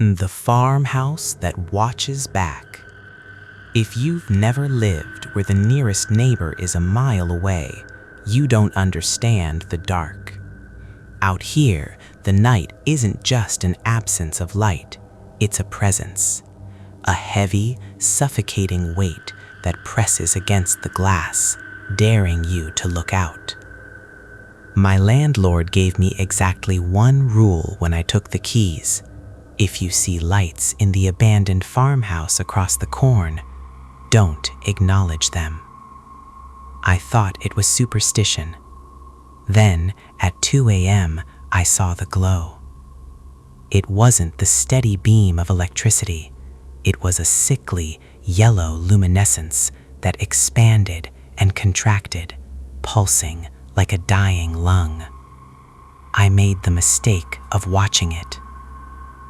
The farmhouse that watches back. If you've never lived where the nearest neighbor is a mile away, you don't understand the dark. Out here, the night isn't just an absence of light, it's a presence. A heavy, suffocating weight that presses against the glass, daring you to look out. My landlord gave me exactly one rule when I took the keys. If you see lights in the abandoned farmhouse across the corn, don't acknowledge them. I thought it was superstition. Then, at 2 a.m., I saw the glow. It wasn't the steady beam of electricity. It was a sickly, yellow luminescence that expanded and contracted, pulsing like a dying lung. I made the mistake of watching it.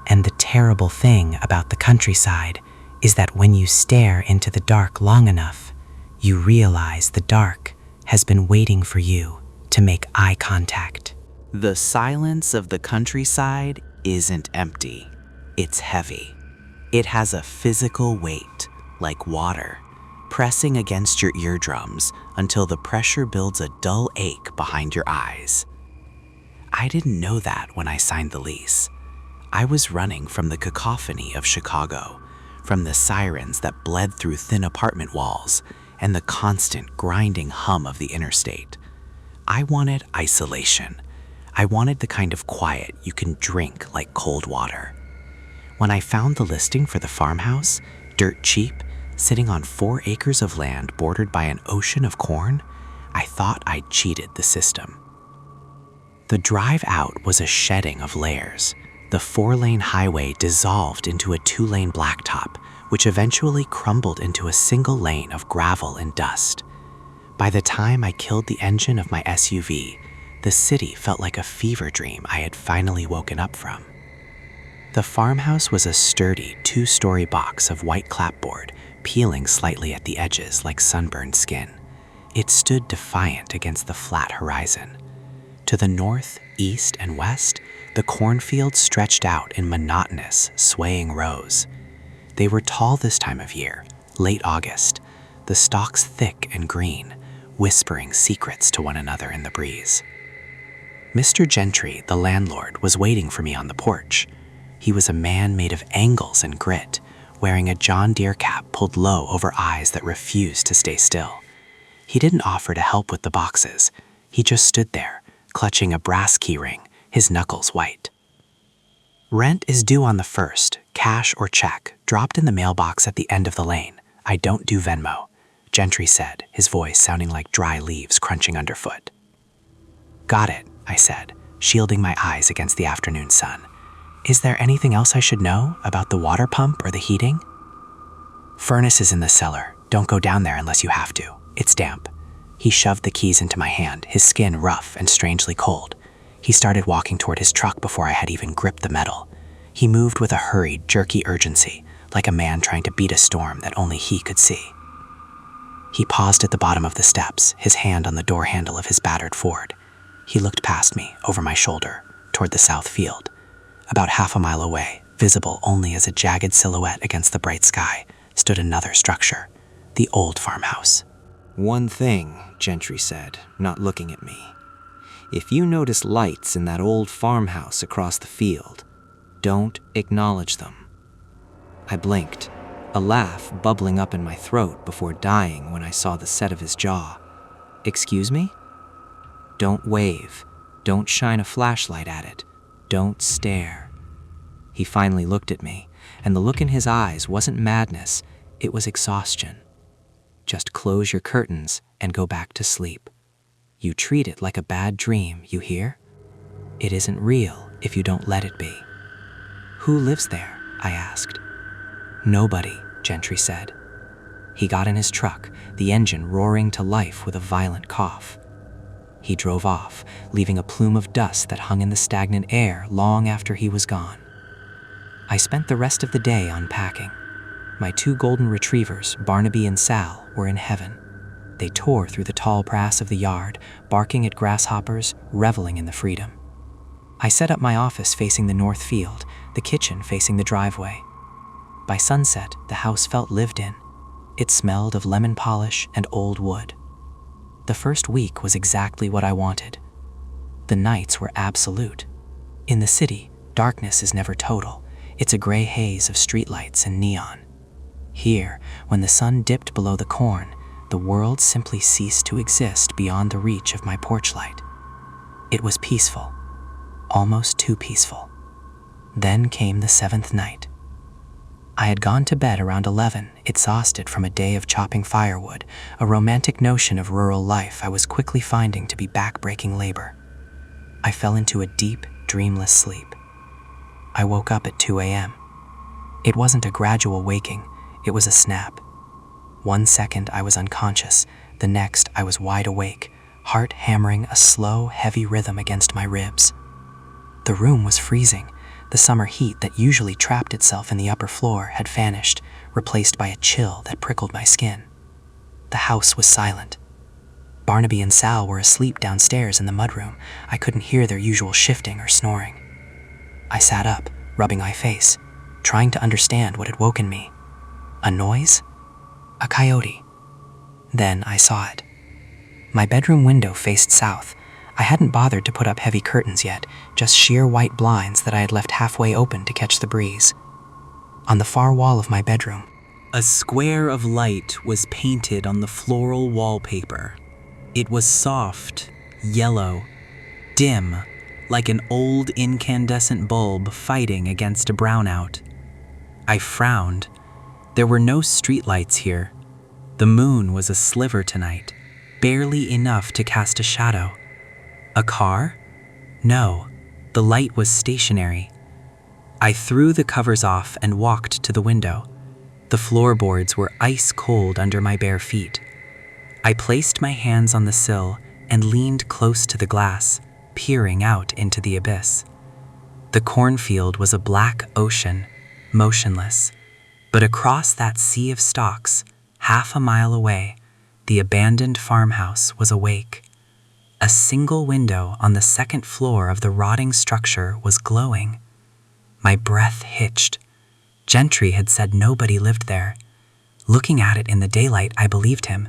And the terrible thing about the countryside is that when you stare into the dark long enough, you realize the dark has been waiting for you to make eye contact. The silence of the countryside isn't empty. It's heavy. It has a physical weight, like water, pressing against your eardrums until the pressure builds a dull ache behind your eyes. I didn't know that when I signed the lease. I was running from the cacophony of Chicago, from the sirens that bled through thin apartment walls and the constant grinding hum of the interstate. I wanted isolation. I wanted the kind of quiet you can drink like cold water. When I found the listing for the farmhouse, dirt cheap, sitting on 4 acres of land bordered by an ocean of corn, I thought I'd cheated the system. The drive out was a shedding of layers. The 4-lane highway dissolved into a 2-lane blacktop, which eventually crumbled into a single lane of gravel and dust. By the time I killed the engine of my SUV, the city felt like a fever dream I had finally woken up from. The farmhouse was a sturdy 2-story box of white clapboard, peeling slightly at the edges like sunburned skin. It stood defiant against the flat horizon. To the north, east, and west, the cornfields stretched out in monotonous, swaying rows. They were tall this time of year, late August, the stalks thick and green, whispering secrets to one another in the breeze. Mr. Gentry, the landlord, was waiting for me on the porch. He was a man made of angles and grit, wearing a John Deere cap pulled low over eyes that refused to stay still. He didn't offer to help with the boxes. He just stood there, clutching a brass keyring, his knuckles white. "Rent is due on the 1st, cash or check, dropped in the mailbox at the end of the lane. I don't do Venmo," Gentry said, his voice sounding like dry leaves crunching underfoot. "Got it," I said, shielding my eyes against the afternoon sun. "Is there anything else I should know about the water pump or the heating?" "Furnace is in the cellar. Don't go down there unless you have to. It's damp." He shoved the keys into my hand, his skin rough and strangely cold. He started walking toward his truck before I had even gripped the metal. He moved with a hurried, jerky urgency, like a man trying to beat a storm that only he could see. He paused at the bottom of the steps, his hand on the door handle of his battered Ford. He looked past me, over my shoulder, toward the south field. About half a mile away, visible only as a jagged silhouette against the bright sky, stood another structure, the old farmhouse. "One thing," Gentry said, not looking at me. "If you notice lights in that old farmhouse across the field, don't acknowledge them." I blinked, a laugh bubbling up in my throat before dying when I saw the set of his jaw. "Excuse me?" "Don't wave. Don't shine a flashlight at it. Don't stare." He finally looked at me, and the look in his eyes wasn't madness, it was exhaustion. "Just close your curtains and go back to sleep. You treat it like a bad dream, you hear? It isn't real if you don't let it be." "Who lives there?" I asked. "Nobody," Gentry said. He got in his truck, the engine roaring to life with a violent cough. He drove off, leaving a plume of dust that hung in the stagnant air long after he was gone. I spent the rest of the day unpacking. My 2 golden retrievers, Barnaby and Sal, were in heaven. They tore through the tall grass of the yard, barking at grasshoppers, reveling in the freedom. I set up my office facing the north field, the kitchen facing the driveway. By sunset, the house felt lived in. It smelled of lemon polish and old wood. The first week was exactly what I wanted. The nights were absolute. In the city, darkness is never total. It's a gray haze of streetlights and neon. Here, when the sun dipped below the corn, the world simply ceased to exist beyond the reach of my porch light. It was peaceful, almost too peaceful. Then came the 7th night. I had gone to bed around 11, exhausted from a day of chopping firewood, a romantic notion of rural life I was quickly finding to be back-breaking labor. I fell into a deep, dreamless sleep. I woke up at 2 a.m. It wasn't a gradual waking, it was a snap. 1 second I was unconscious, the next I was wide awake, heart hammering a slow, heavy rhythm against my ribs. The room was freezing. The summer heat that usually trapped itself in the upper floor had vanished, replaced by a chill that prickled my skin. The house was silent. Barnaby and Sal were asleep downstairs in the mudroom. I couldn't hear their usual shifting or snoring. I sat up, rubbing my face, trying to understand what had woken me. A noise? A coyote. Then I saw it. My bedroom window faced south. I hadn't bothered to put up heavy curtains yet, just sheer white blinds that I had left halfway open to catch the breeze. On the far wall of my bedroom, A square of light was painted on the floral wallpaper. It was soft, yellow, dim, like an old incandescent bulb fighting against a brownout. I frowned. There were no streetlights here. The moon was a sliver tonight, barely enough to cast a shadow. A car? No, the light was stationary. I threw the covers off and walked to the window. The floorboards were ice cold under my bare feet. I placed my hands on the sill and leaned close to the glass, peering out into the abyss. The cornfield was a black ocean, motionless. But across that sea of stalks, half a mile away, the abandoned farmhouse was awake. A single window on the 2nd floor of the rotting structure was glowing. My breath hitched. Gentry had said nobody lived there. Looking at it in the daylight, I believed him.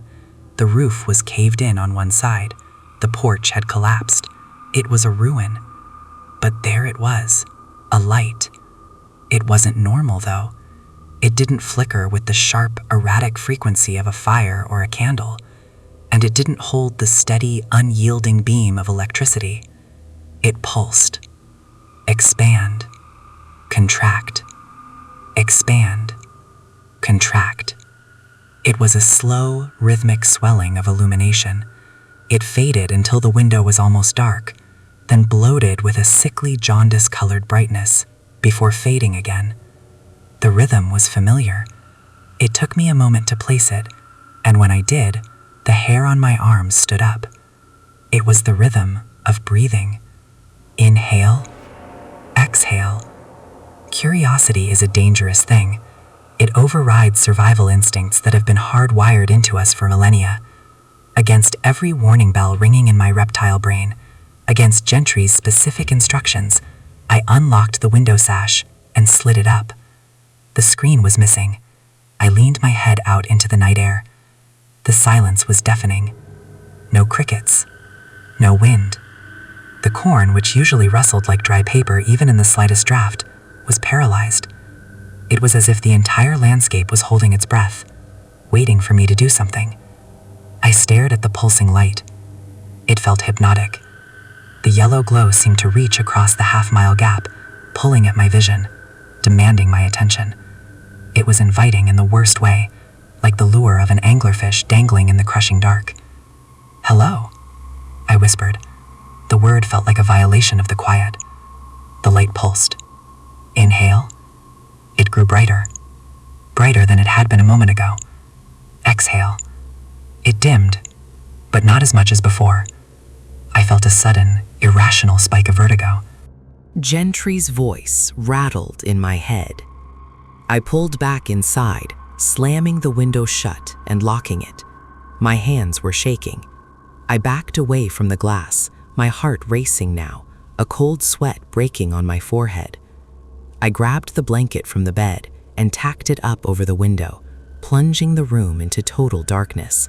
The roof was caved in on one side. The porch had collapsed. It was a ruin. But there it was, a light. It wasn't normal, though. It didn't flicker with the sharp, erratic frequency of a fire or a candle. And it didn't hold the steady, unyielding beam of electricity. It pulsed. Expand. Contract. Expand. Contract. It was a slow, rhythmic swelling of illumination. It faded until the window was almost dark, then bloated with a sickly, jaundice-colored brightness, before fading again. The rhythm was familiar. It took me a moment to place it, and when I did, the hair on my arms stood up. It was the rhythm of breathing. Inhale, exhale. Curiosity is a dangerous thing. It overrides survival instincts that have been hardwired into us for millennia. Against every warning bell ringing in my reptile brain, against Gentry's specific instructions, I unlocked the window sash and slid it up. The screen was missing. I leaned my head out into the night air. The silence was deafening. No crickets. No wind. The corn, which usually rustled like dry paper even in the slightest draft, was paralyzed. It was as if the entire landscape was holding its breath, waiting for me to do something. I stared at the pulsing light. It felt hypnotic. The yellow glow seemed to reach across the half-mile gap, pulling at my vision, demanding my attention. It was inviting in the worst way, like the lure of an anglerfish dangling in the crushing dark. "Hello," I whispered. The word felt like a violation of the quiet. The light pulsed. Inhale. It grew brighter. Brighter than it had been a moment ago. Exhale. It dimmed, but not as much as before. I felt a sudden, irrational spike of vertigo. Gentry's voice rattled in my head. I pulled back inside, slamming the window shut and locking it. My hands were shaking. I backed away from the glass, my heart racing now, a cold sweat breaking on my forehead. I grabbed the blanket from the bed and tacked it up over the window, plunging the room into total darkness.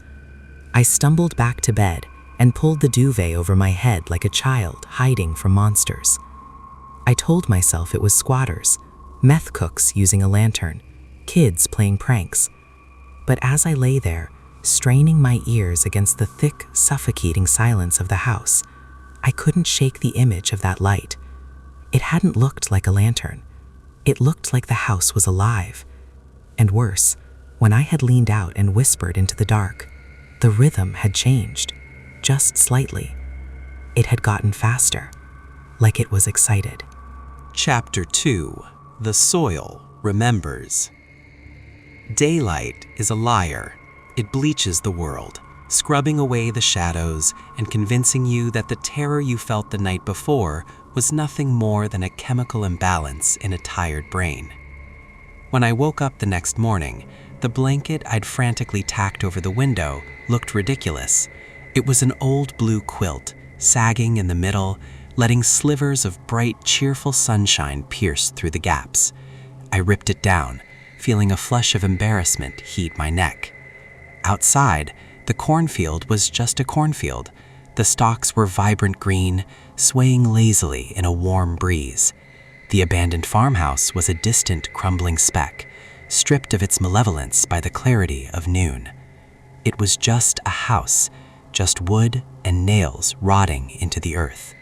I stumbled back to bed and pulled the duvet over my head like a child hiding from monsters. I told myself it was squatters, meth cooks using a lantern, kids playing pranks. But as I lay there, straining my ears against the thick, suffocating silence of the house, I couldn't shake the image of that light. It hadn't looked like a lantern. It looked like the house was alive. And worse, when I had leaned out and whispered into the dark, the rhythm had changed, just slightly. It had gotten faster, like it was excited. Chapter 2: The Soil Remembers. Daylight is a liar. It bleaches the world, scrubbing away the shadows and convincing you that the terror you felt the night before was nothing more than a chemical imbalance in a tired brain. When I woke up the next morning, the blanket I'd frantically tacked over the window looked ridiculous. It was an old blue quilt, sagging in the middle, letting slivers of bright, cheerful sunshine pierce through the gaps. I ripped it down, feeling a flush of embarrassment heat my neck. Outside, the cornfield was just a cornfield. The stalks were vibrant green, swaying lazily in a warm breeze. The abandoned farmhouse was a distant, crumbling speck, stripped of its malevolence by the clarity of noon. It was just a house, just wood and nails rotting into the earth.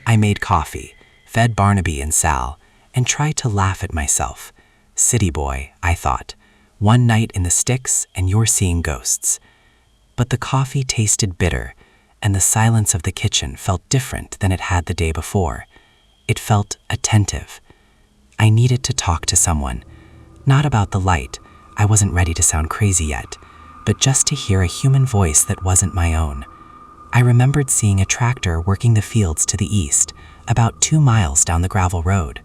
I made coffee, fed Barnaby and Sal, and tried to laugh at myself. City boy, I thought. One night in the sticks and you're seeing ghosts. But the coffee tasted bitter, and the silence of the kitchen felt different than it had the day before. It felt attentive. I needed to talk to someone. Not about the light, I wasn't ready to sound crazy yet, but just to hear a human voice that wasn't my own. I remembered seeing a tractor working the fields to the east, about 2 miles down the gravel road.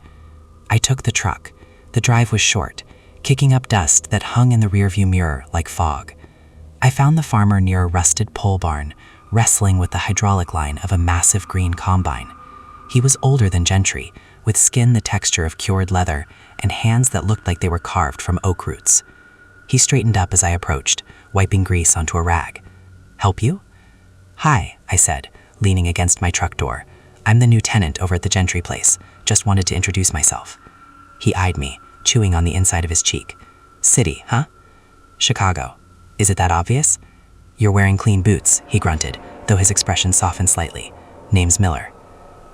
I took the truck. The drive was short, kicking up dust that hung in the rearview mirror like fog. I found the farmer near a rusted pole barn, wrestling with the hydraulic line of a massive green combine. He was older than Gentry, with skin the texture of cured leather and hands that looked like they were carved from oak roots. He straightened up as I approached, wiping grease onto a rag. "Help you?" "Hi," I said, leaning against my truck door. "I'm the new tenant over at the Gentry place. Just wanted to introduce myself." He eyed me, chewing on the inside of his cheek. "City, huh?" "Chicago. Is it that obvious?" "You're wearing clean boots," he grunted, though his expression softened slightly. "Name's Miller."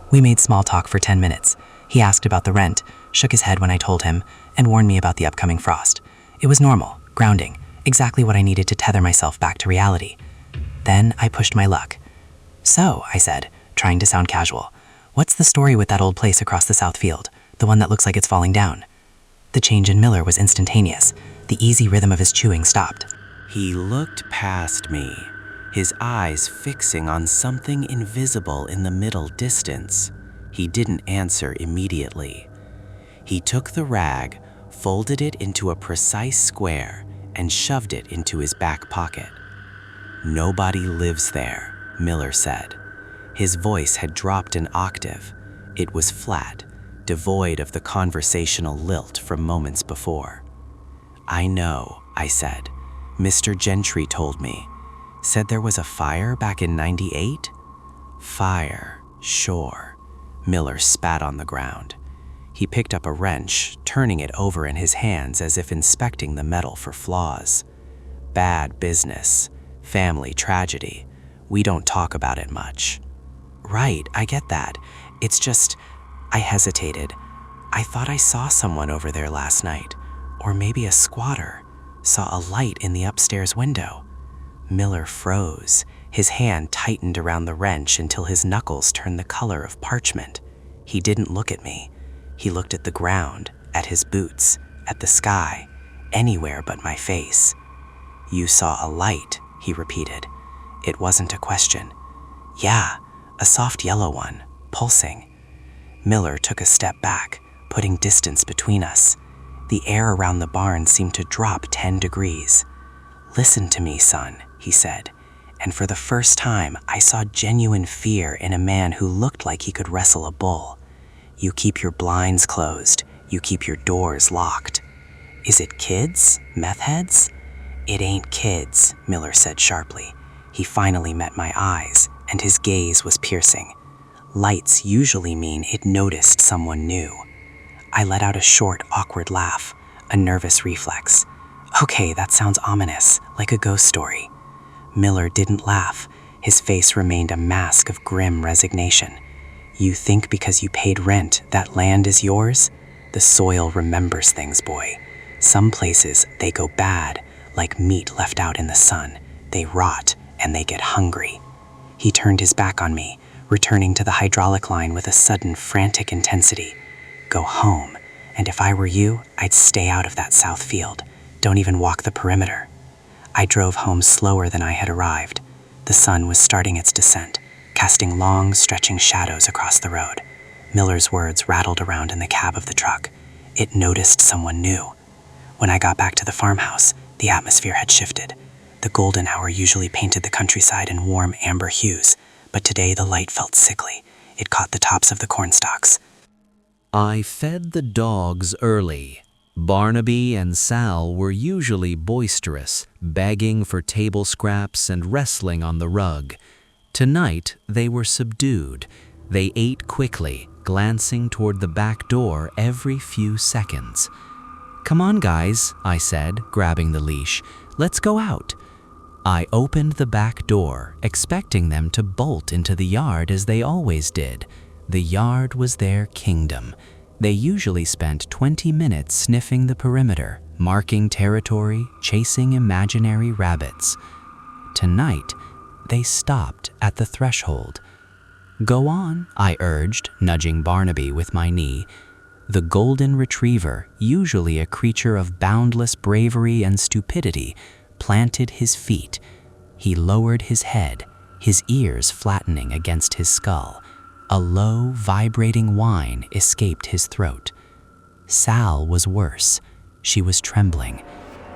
We made small talk for 10 minutes. He asked about the rent, shook his head when I told him, and warned me about the upcoming frost. It was normal, grounding, exactly what I needed to tether myself back to reality. Then I pushed my luck. "So," I said, trying to sound casual, "what's the story with that old place across the south field, the one that looks like it's falling down?" The change in Miller was instantaneous. The easy rhythm of his chewing stopped. He looked past me, his eyes fixing on something invisible in the middle distance. He didn't answer immediately. He took the rag, folded it into a precise square, and shoved it into his back pocket. "Nobody lives there," Miller said. His voice had dropped an octave. It was flat, devoid of the conversational lilt from moments before. "I know," I said. "Mr. Gentry told me. Said there was a fire back in '98? "Fire, sure." Miller spat on the ground. He picked up a wrench, turning it over in his hands as if inspecting the metal for flaws. "Bad business. Family tragedy. We don't talk about it much." "Right, I get that. It's just..." I hesitated. "I thought I saw someone over there last night. Or maybe a squatter. Saw a light in the upstairs window." Miller froze. His hand tightened around the wrench until his knuckles turned the color of parchment. He didn't look at me. He looked at the ground, at his boots, at the sky, anywhere but my face. "You saw a light," he repeated. It wasn't a question. "Yeah, a soft yellow one, pulsing." Miller took a step back, putting distance between us. The air around the barn seemed to drop 10 degrees. "Listen to me, son," he said, and for the first time I saw genuine fear in a man who looked like he could wrestle a bull. "You keep your blinds closed, You keep your doors locked. Is it kids? Meth heads? It ain't kids, Miller said sharply. He finally met my eyes, and his gaze was piercing. Lights usually mean it noticed someone new. I let out a short, awkward laugh, a nervous reflex. Okay, that sounds ominous, like a ghost story. Miller didn't laugh. His face remained a mask of grim resignation. You think because you paid rent, that land is yours? The soil remembers things, boy. Some places, they go bad, like meat left out in the sun. They rot, and they get hungry. He turned his back on me, returning to the hydraulic line with a sudden, frantic intensity. Go home, and if I were you, I'd stay out of that south field. Don't even walk the perimeter. I drove home slower than I had arrived. The sun was starting its descent, casting long, stretching shadows across the road. Miller's words rattled around in the cab of the truck. It noticed someone new. When I got back to the farmhouse, the atmosphere had shifted. The golden hour usually painted the countryside in warm amber hues, but today the light felt sickly. It caught the tops of the cornstalks. I fed the dogs early. Barnaby and Sal were usually boisterous, begging for table scraps and wrestling on the rug. Tonight, they were subdued. They ate quickly, glancing toward the back door every few seconds. "Come on, guys," I said, grabbing the leash. "Let's go out." I opened the back door, expecting them to bolt into the yard as they always did. The yard was their kingdom. They usually spent 20 minutes sniffing the perimeter, marking territory, chasing imaginary rabbits. Tonight, they stopped at the threshold. "Go on," I urged, nudging Barnaby with my knee. The golden retriever, usually a creature of boundless bravery and stupidity, planted his feet. He lowered his head, his ears flattening against his skull. A low, vibrating whine escaped his throat. Sal was worse. She was trembling.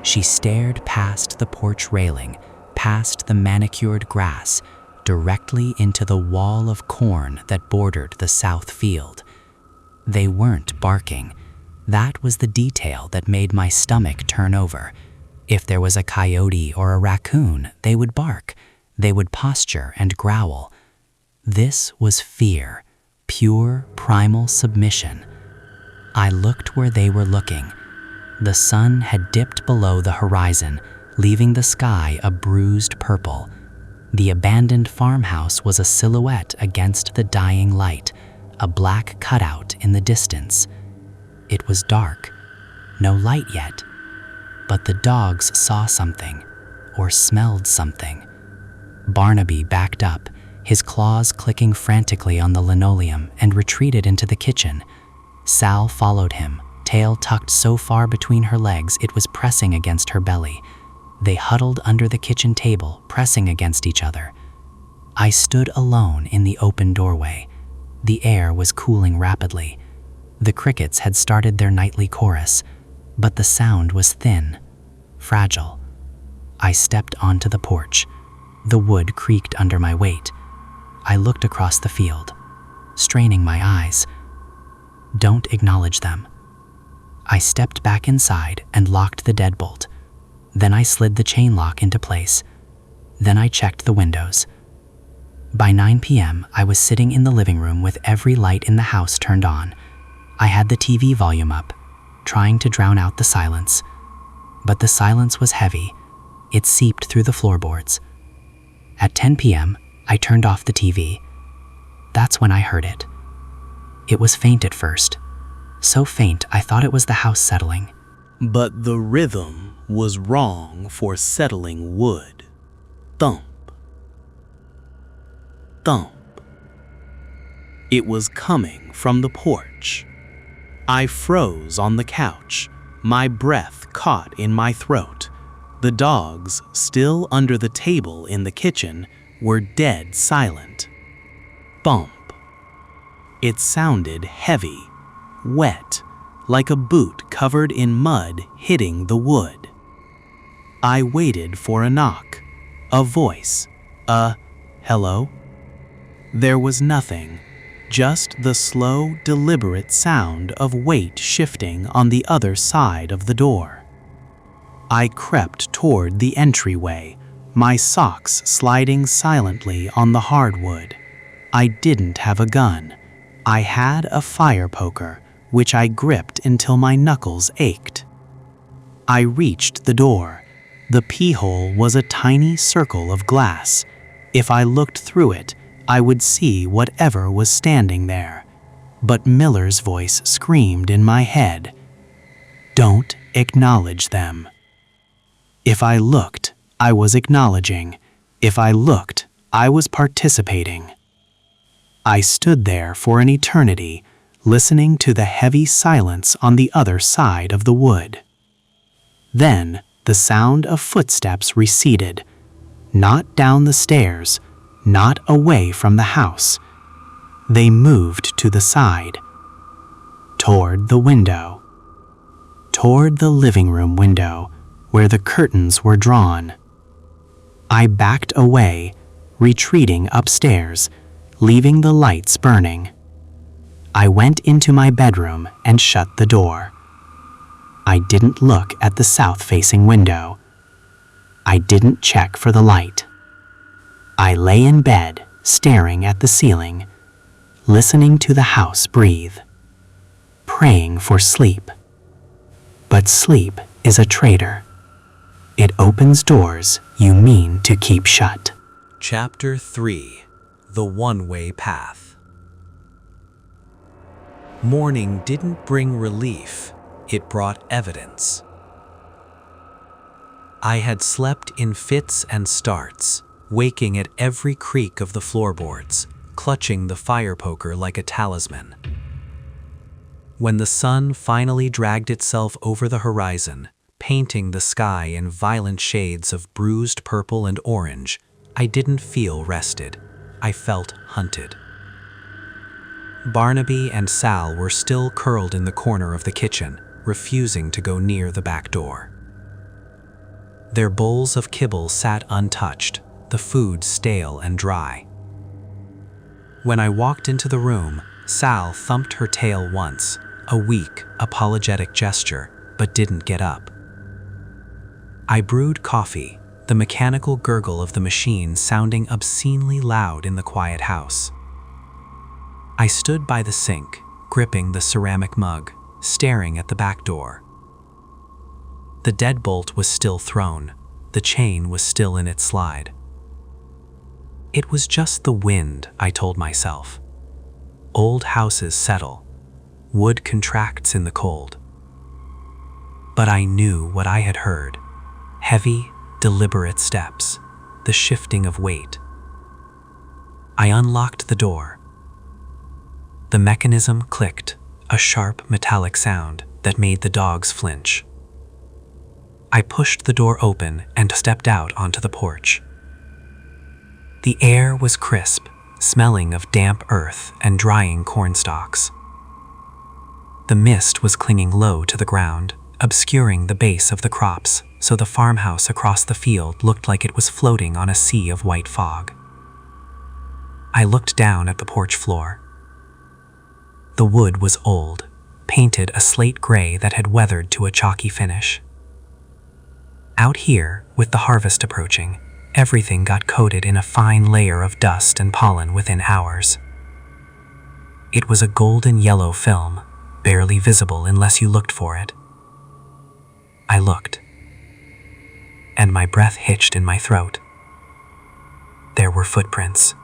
She stared past the porch railing, past the manicured grass, directly into the wall of corn that bordered the south field. They weren't barking. That was the detail that made my stomach turn over. If there was a coyote or a raccoon, they would bark. They would posture and growl. This was fear, pure primal submission. I looked where they were looking. The sun had dipped below the horizon, leaving the sky a bruised purple. The abandoned farmhouse was a silhouette against the dying light, a black cutout in the distance. It was dark, no light yet, but the dogs saw something, or smelled something. Barnaby backed up, his claws clicking frantically on the linoleum, and retreated into the kitchen. Sal followed him, tail tucked so far between her legs it was pressing against her belly. They huddled under the kitchen table, pressing against each other. I stood alone in the open doorway. The air was cooling rapidly. The crickets had started their nightly chorus, but the sound was thin, fragile. I stepped onto the porch. The wood creaked under my weight. I looked across the field, straining my eyes. Don't acknowledge them. I stepped back inside and locked the deadbolt. Then I slid the chain lock into place. Then I checked the windows. By 9 p.m., I was sitting in the living room with every light in the house turned on. I had the TV volume up, trying to drown out the silence. But the silence was heavy. It seeped through the floorboards. At 10 p.m., I turned off the TV. That's when I heard it. It was faint at first. So faint, I thought it was the house settling. But the rhythm was wrong for settling wood. Thump. Thump. It was coming from the porch. I froze on the couch, my breath caught in my throat. The dogs, still under the table in the kitchen, were dead silent. Bump. It sounded heavy, wet, like a boot covered in mud hitting the wood. I waited for a knock, a voice, a hello. There was nothing, just the slow, deliberate sound of weight shifting on the other side of the door. I crept toward the entryway, my socks sliding silently on the hardwood. I didn't have a gun. I had a fire poker, which I gripped until my knuckles ached. I reached the door. The pee-hole was a tiny circle of glass. If I looked through it, I would see whatever was standing there. But Miller's voice screamed in my head, "Don't acknowledge them." If I looked, I was acknowledging. If I looked, I was participating. I stood there for an eternity, listening to the heavy silence on the other side of the wood. Then, the sound of footsteps receded, not down the stairs, not away from the house. They moved to the side, toward the window, toward the living room window where the curtains were drawn. I backed away, retreating upstairs, leaving the lights burning. I went into my bedroom and shut the door. I didn't look at the south-facing window. I didn't check for the light. I lay in bed, staring at the ceiling, listening to the house breathe, praying for sleep. But sleep is a traitor. It opens doors you mean to keep shut. Chapter 3: The One-Way Path. Mourning didn't bring relief, it brought evidence. I had slept in fits and starts, waking at every creak of the floorboards, clutching the fire poker like a talisman. When the sun finally dragged itself over the horizon, painting the sky in violent shades of bruised purple and orange, I didn't feel rested. I felt hunted. Barnaby and Sal were still curled in the corner of the kitchen, refusing to go near the back door. Their bowls of kibble sat untouched, the food stale and dry. When I walked into the room, Sal thumped her tail once, a weak, apologetic gesture, but didn't get up. I brewed coffee, the mechanical gurgle of the machine sounding obscenely loud in the quiet house. I stood by the sink, gripping the ceramic mug, staring at the back door. The deadbolt was still thrown, the chain was still in its slide. It was just the wind, I told myself. Old houses settle, wood contracts in the cold. But I knew what I had heard. Heavy, deliberate steps, the shifting of weight. I unlocked the door. The mechanism clicked, a sharp metallic sound that made the dogs flinch. I pushed the door open and stepped out onto the porch. The air was crisp, smelling of damp earth and drying corn stalks. The mist was clinging low to the ground, obscuring the base of the crops, so the farmhouse across the field looked like it was floating on a sea of white fog. I looked down at the porch floor. The wood was old, painted a slate gray that had weathered to a chalky finish. Out here, with the harvest approaching, everything got coated in a fine layer of dust and pollen within hours. It was a golden yellow film, barely visible unless you looked for it. I looked, and my breath hitched in my throat. There were footprints.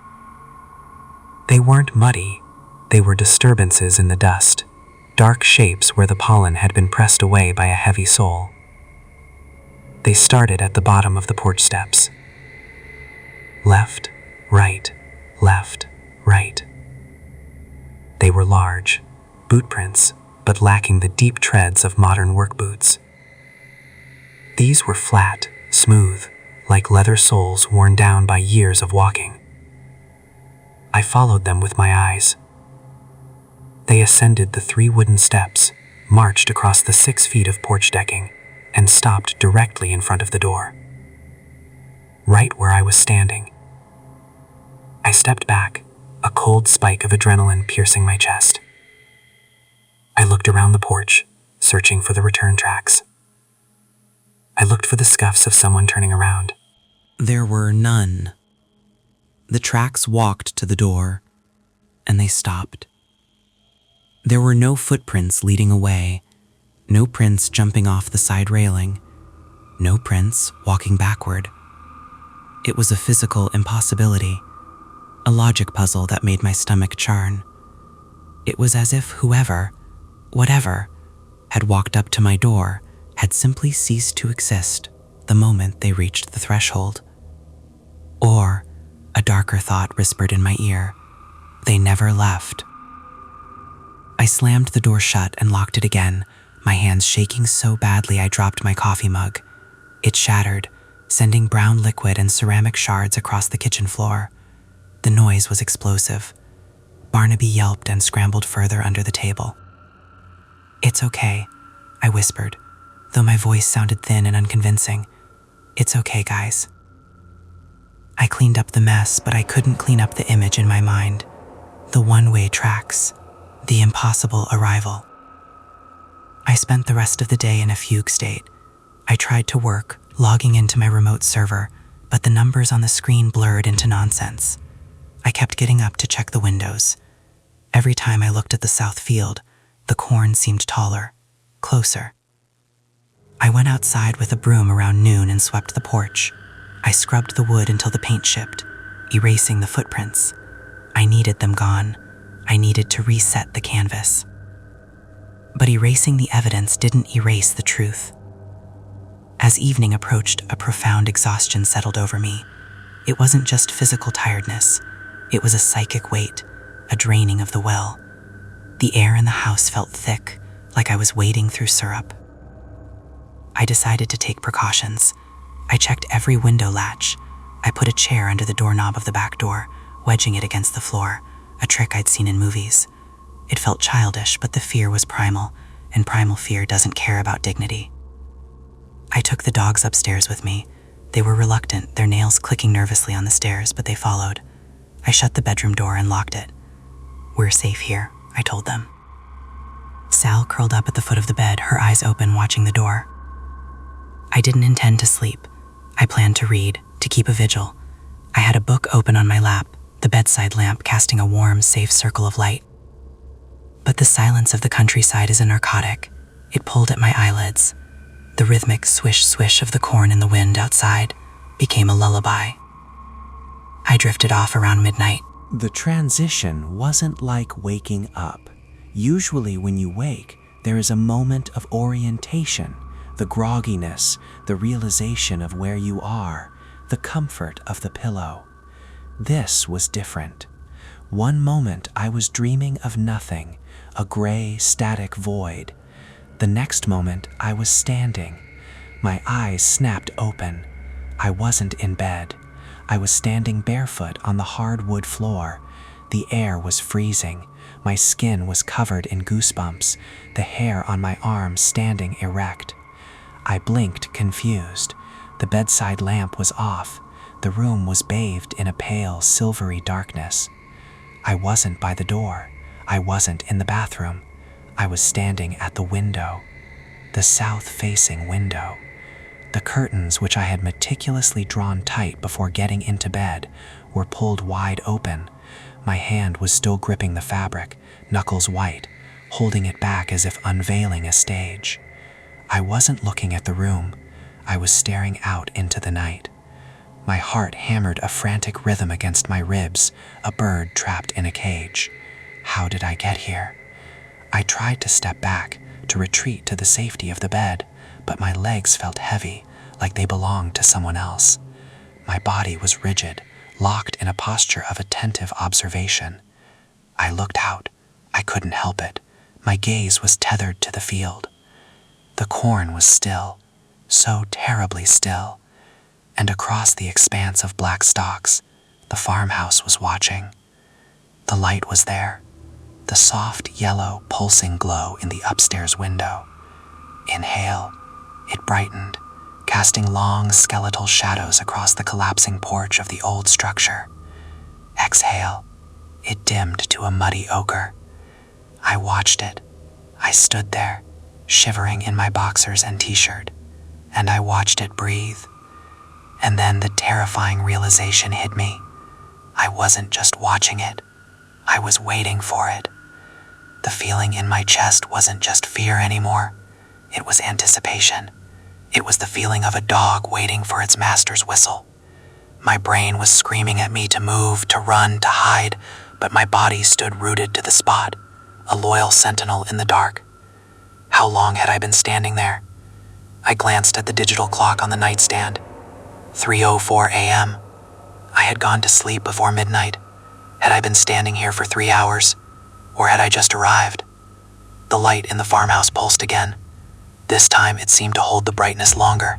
They weren't muddy, they were disturbances in the dust, dark shapes where the pollen had been pressed away by a heavy sole. They started at the bottom of the porch steps. Left, right, left, right. They were large, boot prints, but lacking the deep treads of modern work boots. These were flat, smooth, like leather soles worn down by years of walking. I followed them with my eyes. They ascended the 3 wooden steps, marched across the 6 feet of porch decking, and stopped directly in front of the door. Right where I was standing. I stepped back, a cold spike of adrenaline piercing my chest. I looked around the porch, searching for the return tracks. I looked for the scuffs of someone turning around. There were none. The tracks walked to the door, and they stopped. There were no footprints leading away, no prints jumping off the side railing, no prints walking backward. It was a physical impossibility, a logic puzzle that made my stomach churn. It was as if whoever, whatever, had walked up to my door had simply ceased to exist the moment they reached the threshold. Or, a darker thought whispered in my ear, they never left. I slammed the door shut and locked it again, my hands shaking so badly I dropped my coffee mug. It shattered, sending brown liquid and ceramic shards across the kitchen floor. The noise was explosive. Barnaby yelped and scrambled further under the table. "It's okay," I whispered, though my voice sounded thin and unconvincing. "It's okay, guys." I cleaned up the mess, but I couldn't clean up the image in my mind. The one-way tracks, the impossible arrival. I spent the rest of the day in a fugue state. I tried to work, logging into my remote server, but the numbers on the screen blurred into nonsense. I kept getting up to check the windows. Every time I looked at the south field, the corn seemed taller, closer. I went outside with a broom around noon and swept the porch. I scrubbed the wood until the paint chipped, erasing the footprints. I needed them gone. I needed to reset the canvas. But erasing the evidence didn't erase the truth. As evening approached, a profound exhaustion settled over me. It wasn't just physical tiredness. It was a psychic weight, a draining of the well. The air in the house felt thick, like I was wading through syrup. I decided to take precautions. I checked every window latch. I put a chair under the doorknob of the back door, wedging it against the floor, a trick I'd seen in movies. It felt childish, but the fear was primal, and primal fear doesn't care about dignity. I took the dogs upstairs with me. They were reluctant, their nails clicking nervously on the stairs, but they followed. I shut the bedroom door and locked it. "We're safe here," I told them. Sal curled up at the foot of the bed, her eyes open, watching the door. I didn't intend to sleep. I planned to read, to keep a vigil. I had a book open on my lap, the bedside lamp casting a warm, safe circle of light. But the silence of the countryside is a narcotic. It pulled at my eyelids. The rhythmic swish-swish of the corn in the wind outside became a lullaby. I drifted off around midnight. The transition wasn't like waking up. Usually when you wake, there is a moment of orientation, the grogginess, the realization of where you are, the comfort of the pillow. This was different. One moment I was dreaming of nothing, a gray, static void. The next moment I was standing. My eyes snapped open. I wasn't in bed. I was standing barefoot on the hardwood floor. The air was freezing. My skin was covered in goosebumps, the hair on my arms standing erect. I blinked, confused. The bedside lamp was off. The room was bathed in a pale, silvery darkness. I wasn't by the door. I wasn't in the bathroom. I was standing at the window, the south-facing window. The curtains, which I had meticulously drawn tight before getting into bed, were pulled wide open. My hand was still gripping the fabric, knuckles white, holding it back as if unveiling a stage. I wasn't looking at the room. I was staring out into the night. My heart hammered a frantic rhythm against my ribs, a bird trapped in a cage. How did I get here? I tried to step back, to retreat to the safety of the bed, but my legs felt heavy, like they belonged to someone else. My body was rigid, locked in a posture of attentive observation. I looked out. I couldn't help it. My gaze was tethered to the field. The corn was still, so terribly still, and across the expanse of black stalks, the farmhouse was watching. The light was there, the soft yellow pulsing glow in the upstairs window. Inhale, it brightened, casting long skeletal shadows across the collapsing porch of the old structure. Exhale, It dimmed to a muddy ochre. I watched it. I stood there, shivering in my boxers and t-shirt, and I watched it breathe. And then the terrifying realization hit me. I wasn't just watching it. I was waiting for it. The feeling in my chest wasn't just fear anymore. It was anticipation. It was the feeling of a dog waiting for its master's whistle. My brain was screaming at me to move, to run, to hide, but my body stood rooted to the spot, a loyal sentinel in the dark. How long had I been standing there? I glanced at the digital clock on the nightstand. 3:04 a.m. I had gone to sleep before midnight. Had I been standing here for 3 hours? Or had I just arrived? The light in the farmhouse pulsed again. This time it seemed to hold the brightness longer,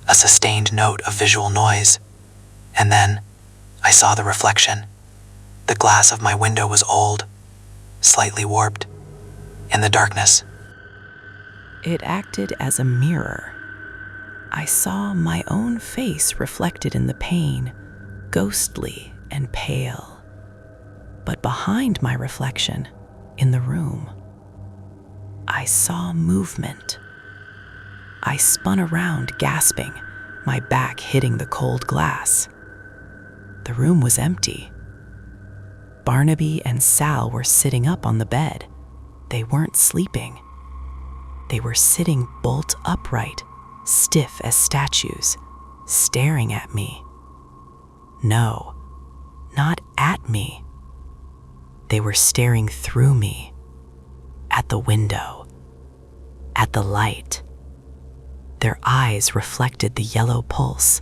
a sustained note of visual noise. And then I saw the reflection. The glass of my window was old, slightly warped, in the darkness. It acted as a mirror. I saw my own face reflected in the pane, ghostly and pale. But behind my reflection, in the room, I saw movement. I spun around, gasping, my back hitting the cold glass. The room was empty. Barnaby and Sal were sitting up on the bed. They weren't sleeping. They were sitting bolt upright, stiff as statues, staring at me. No, not at me. They were staring through me, at the window, at the light. Their eyes reflected the yellow pulse,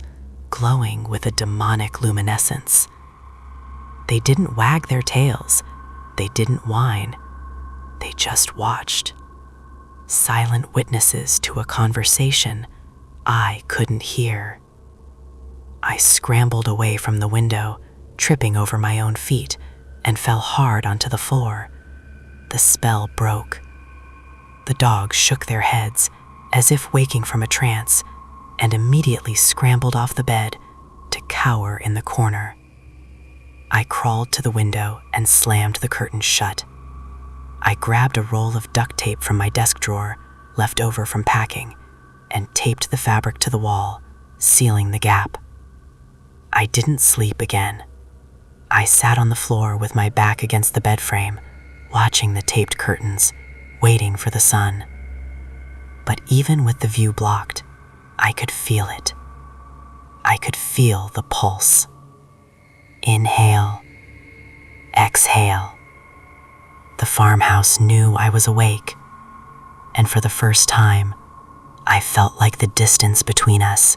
glowing with a demonic luminescence. They didn't wag their tails. They didn't whine. They just watched. Silent witnesses to a conversation I couldn't hear. I scrambled away from the window, tripping over my own feet, and fell hard onto the floor. The spell broke. The dogs shook their heads, as if waking from a trance, and immediately scrambled off the bed to cower in the corner. I crawled to the window and slammed the curtains shut. I grabbed a roll of duct tape from my desk drawer, left over from packing, and taped the fabric to the wall, sealing the gap. I didn't sleep again. I sat on the floor with my back against the bed frame, watching the taped curtains, waiting for the sun. But even with the view blocked, I could feel it. I could feel the pulse. Inhale, exhale. The farmhouse knew I was awake, and for the first time, I felt like the distance between us,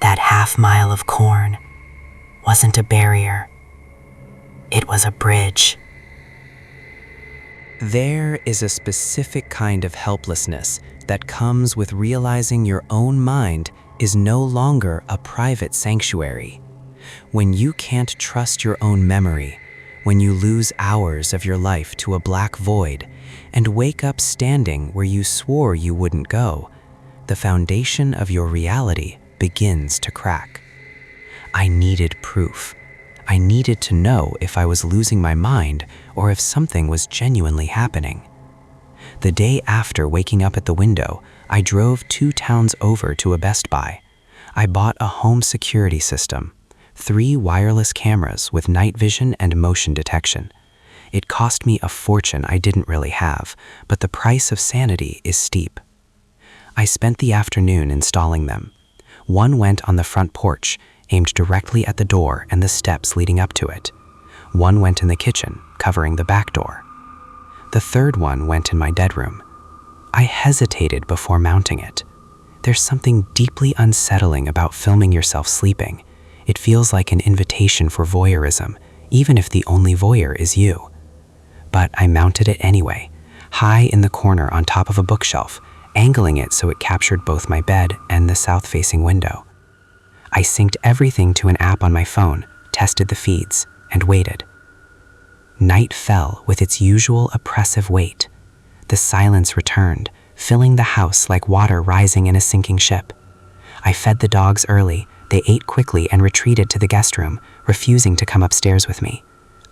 that half-mile of corn, wasn't a barrier. It was a bridge. There is a specific kind of helplessness that comes with realizing your own mind is no longer a private sanctuary. When you can't trust your own memory, when you lose hours of your life to a black void and wake up standing where you swore you wouldn't go, the foundation of your reality begins to crack. I needed proof. I needed to know if I was losing my mind or if something was genuinely happening. The day after waking up at the window, I drove 2 towns over to a Best Buy. I bought a home security system, 3 wireless cameras with night vision and motion detection. It cost me a fortune I didn't really have, but the price of sanity is steep. I spent the afternoon installing them. One went on the front porch, aimed directly at the door and the steps leading up to it. One went in the kitchen, covering the back door. The third one went in my bedroom. I hesitated before mounting it. There's something deeply unsettling about filming yourself sleeping. It feels like an invitation for voyeurism, even if the only voyeur is you. But I mounted it anyway, high in the corner on top of a bookshelf, angling it so it captured both my bed and the south-facing window. I synced everything to an app on my phone, tested the feeds, and waited. Night fell with its usual oppressive weight. The silence returned, filling the house like water rising in a sinking ship. I fed the dogs early. They ate quickly and retreated to the guest room, refusing to come upstairs with me.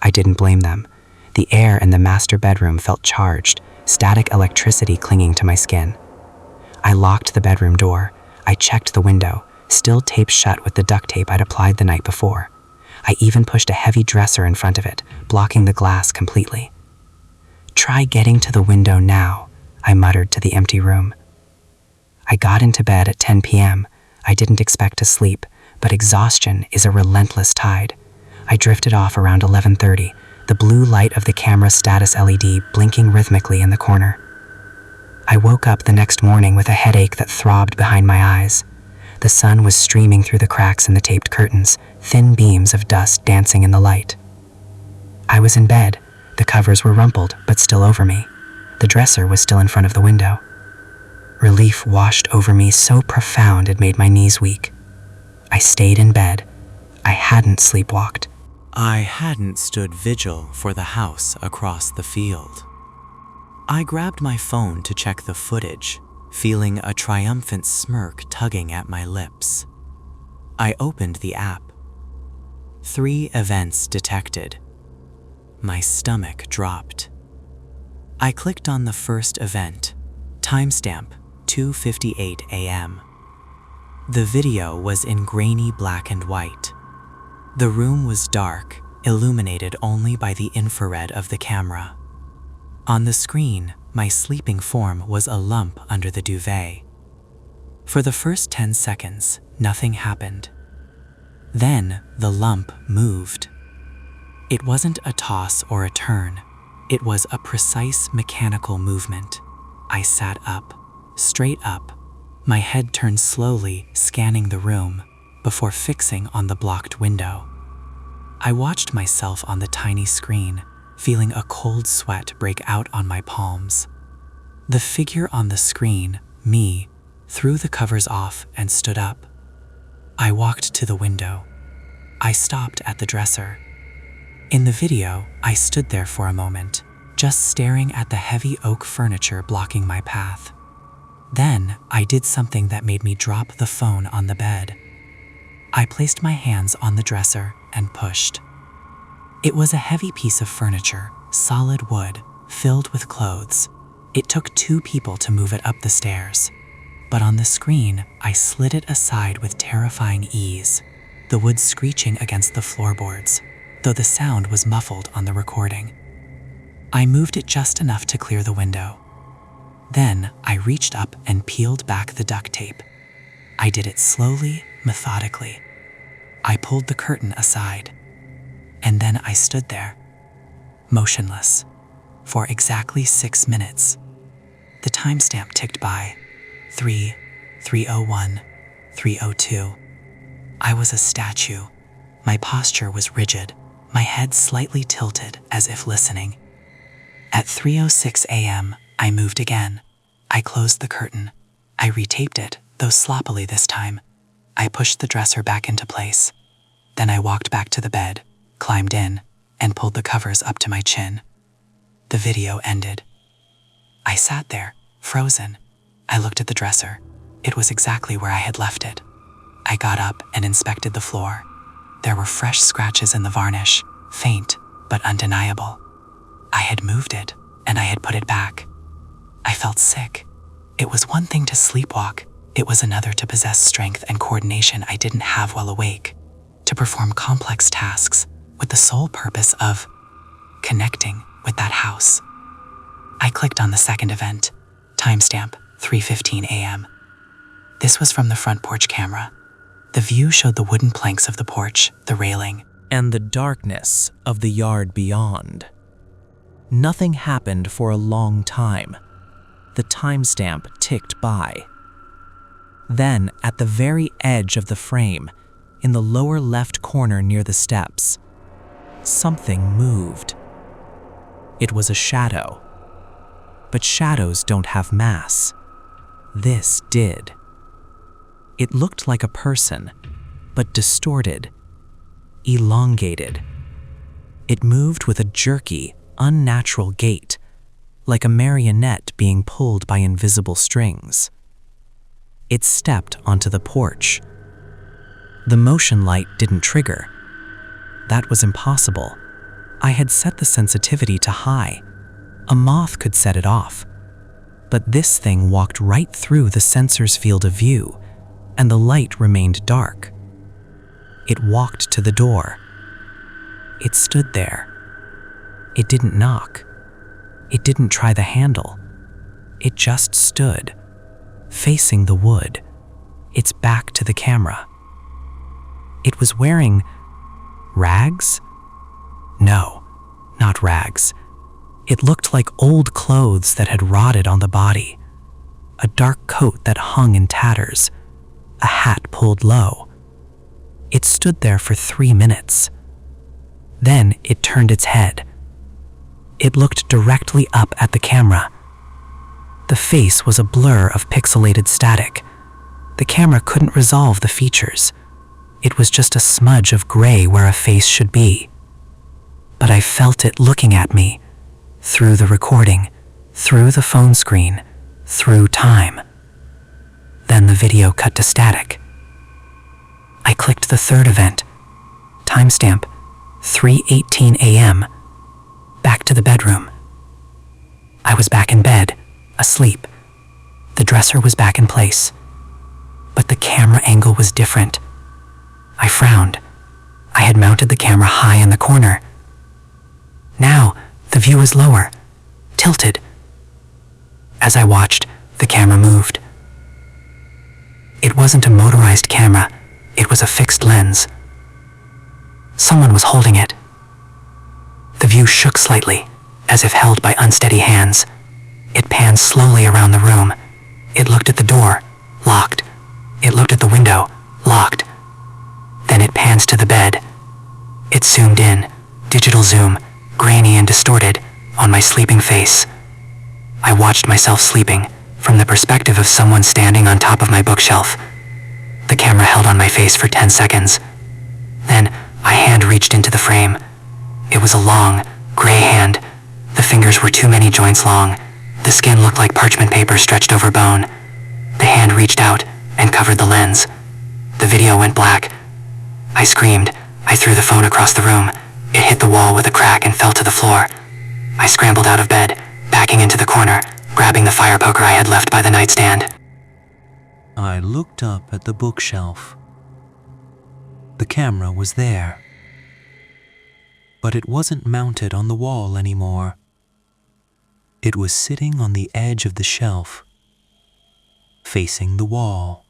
I didn't blame them. The air in the master bedroom felt charged, static electricity clinging to my skin. I locked the bedroom door. I checked the window, still taped shut with the duct tape I'd applied the night before. I even pushed a heavy dresser in front of it, blocking the glass completely. "Try getting to the window now," I muttered to the empty room. I got into bed at 10 p.m. I didn't expect to sleep, but exhaustion is a relentless tide. I drifted off around 11:30, the blue light of the camera status LED blinking rhythmically in the corner. I woke up the next morning with a headache that throbbed behind my eyes. The sun was streaming through the cracks in the taped curtains, thin beams of dust dancing in the light. I was in bed. The covers were rumpled, but still over me. The dresser was still in front of the window. Relief washed over me so profound it made my knees weak. I stayed in bed. I hadn't sleepwalked. I hadn't stood vigil for the house across the field. I grabbed my phone to check the footage, feeling a triumphant smirk tugging at my lips. I opened the app. 3 events detected. My stomach dropped. I clicked on the first event, timestamp 2:58 a.m. The video was in grainy black and white. The room was dark, illuminated only by the infrared of the camera. On the screen, my sleeping form was a lump under the duvet. For the first 10 seconds, nothing happened. Then the lump moved. It wasn't a toss or a turn. It was a precise mechanical movement. I sat up, straight up. My head turned slowly, scanning the room, before fixing on the blocked window. I watched myself on the tiny screen, feeling a cold sweat break out on my palms. The figure on the screen, me, threw the covers off and stood up. I walked to the window. I stopped at the dresser. In the video, I stood there for a moment, just staring at the heavy oak furniture blocking my path. Then, I did something that made me drop the phone on the bed. I placed my hands on the dresser and pushed. It was a heavy piece of furniture, solid wood, filled with clothes. It took 2 people to move it up the stairs. But on the screen, I slid it aside with terrifying ease, the wood screeching against the floorboards, though the sound was muffled on the recording. I moved it just enough to clear the window. Then I reached up and peeled back the duct tape. I did it slowly, methodically. I pulled the curtain aside. And then I stood there, motionless, for exactly 6 minutes. The timestamp ticked by, 3:01, 3:02. I was a statue. My posture was rigid, my head slightly tilted as if listening. At 3:06 a.m., I moved again. I closed the curtain. I retaped it, though sloppily this time. I pushed the dresser back into place. Then I walked back to the bed, climbed in, and pulled the covers up to my chin. The video ended. I sat there, frozen. I looked at the dresser. It was exactly where I had left it. I got up and inspected the floor. There were fresh scratches in the varnish, faint but undeniable. I had moved it, and I had put it back. I felt sick. It was one thing to sleepwalk. It was another to possess strength and coordination I didn't have while awake, to perform complex tasks with the sole purpose of connecting with that house. I clicked on the second event, timestamp 3:15 a.m. This was from the front porch camera. The view showed the wooden planks of the porch, the railing, and the darkness of the yard beyond. Nothing happened for a long time. The timestamp ticked by. Then, at the very edge of the frame, in the lower left corner near the steps, something moved. It was a shadow. But shadows don't have mass. This did. It looked like a person, but distorted, elongated. It moved with a jerky, unnatural gait, like a marionette being pulled by invisible strings. It stepped onto the porch. The motion light didn't trigger. That was impossible. I had set the sensitivity to high. A moth could set it off. But this thing walked right through the sensor's field of view, and the light remained dark. It walked to the door. It stood there. It didn't knock. It didn't try the handle. It just stood, facing the wood, its back to the camera. It was wearing rags? No, not rags. It looked like old clothes that had rotted on the body. A dark coat that hung in tatters, a hat pulled low. It stood there for 3 minutes. Then it turned its head. It looked directly up at the camera. The face was a blur of pixelated static. The camera couldn't resolve the features. It was just a smudge of gray where a face should be. But I felt it looking at me, through the recording, through the phone screen, through time. Then the video cut to static. I clicked the third event. Timestamp, 3:18 a.m. Back to the bedroom. I was back in bed, asleep. The dresser was back in place. But the camera angle was different. I frowned. I had mounted the camera high in the corner. Now, the view was lower, tilted. As I watched, the camera moved. It wasn't a motorized camera, it was a fixed lens. Someone was holding it. The view shook slightly, as if held by unsteady hands. It panned slowly around the room. It looked at the door, locked. It looked at the window, locked. Then it pans to the bed. It zoomed in, digital zoom, grainy and distorted, on my sleeping face. I watched myself sleeping, from the perspective of someone standing on top of my bookshelf. The camera held on my face for 10 seconds. Then, my hand reached into the frame. It was a long, gray hand. The fingers were too many joints long. The skin looked like parchment paper stretched over bone. The hand reached out and covered the lens. The video went black. I screamed. I threw the phone across the room. It hit the wall with a crack and fell to the floor. I scrambled out of bed, backing into the corner, grabbing the fire poker I had left by the nightstand. I looked up at the bookshelf. The camera was there. But it wasn't mounted on the wall anymore. It was sitting on the edge of the shelf, facing the wall,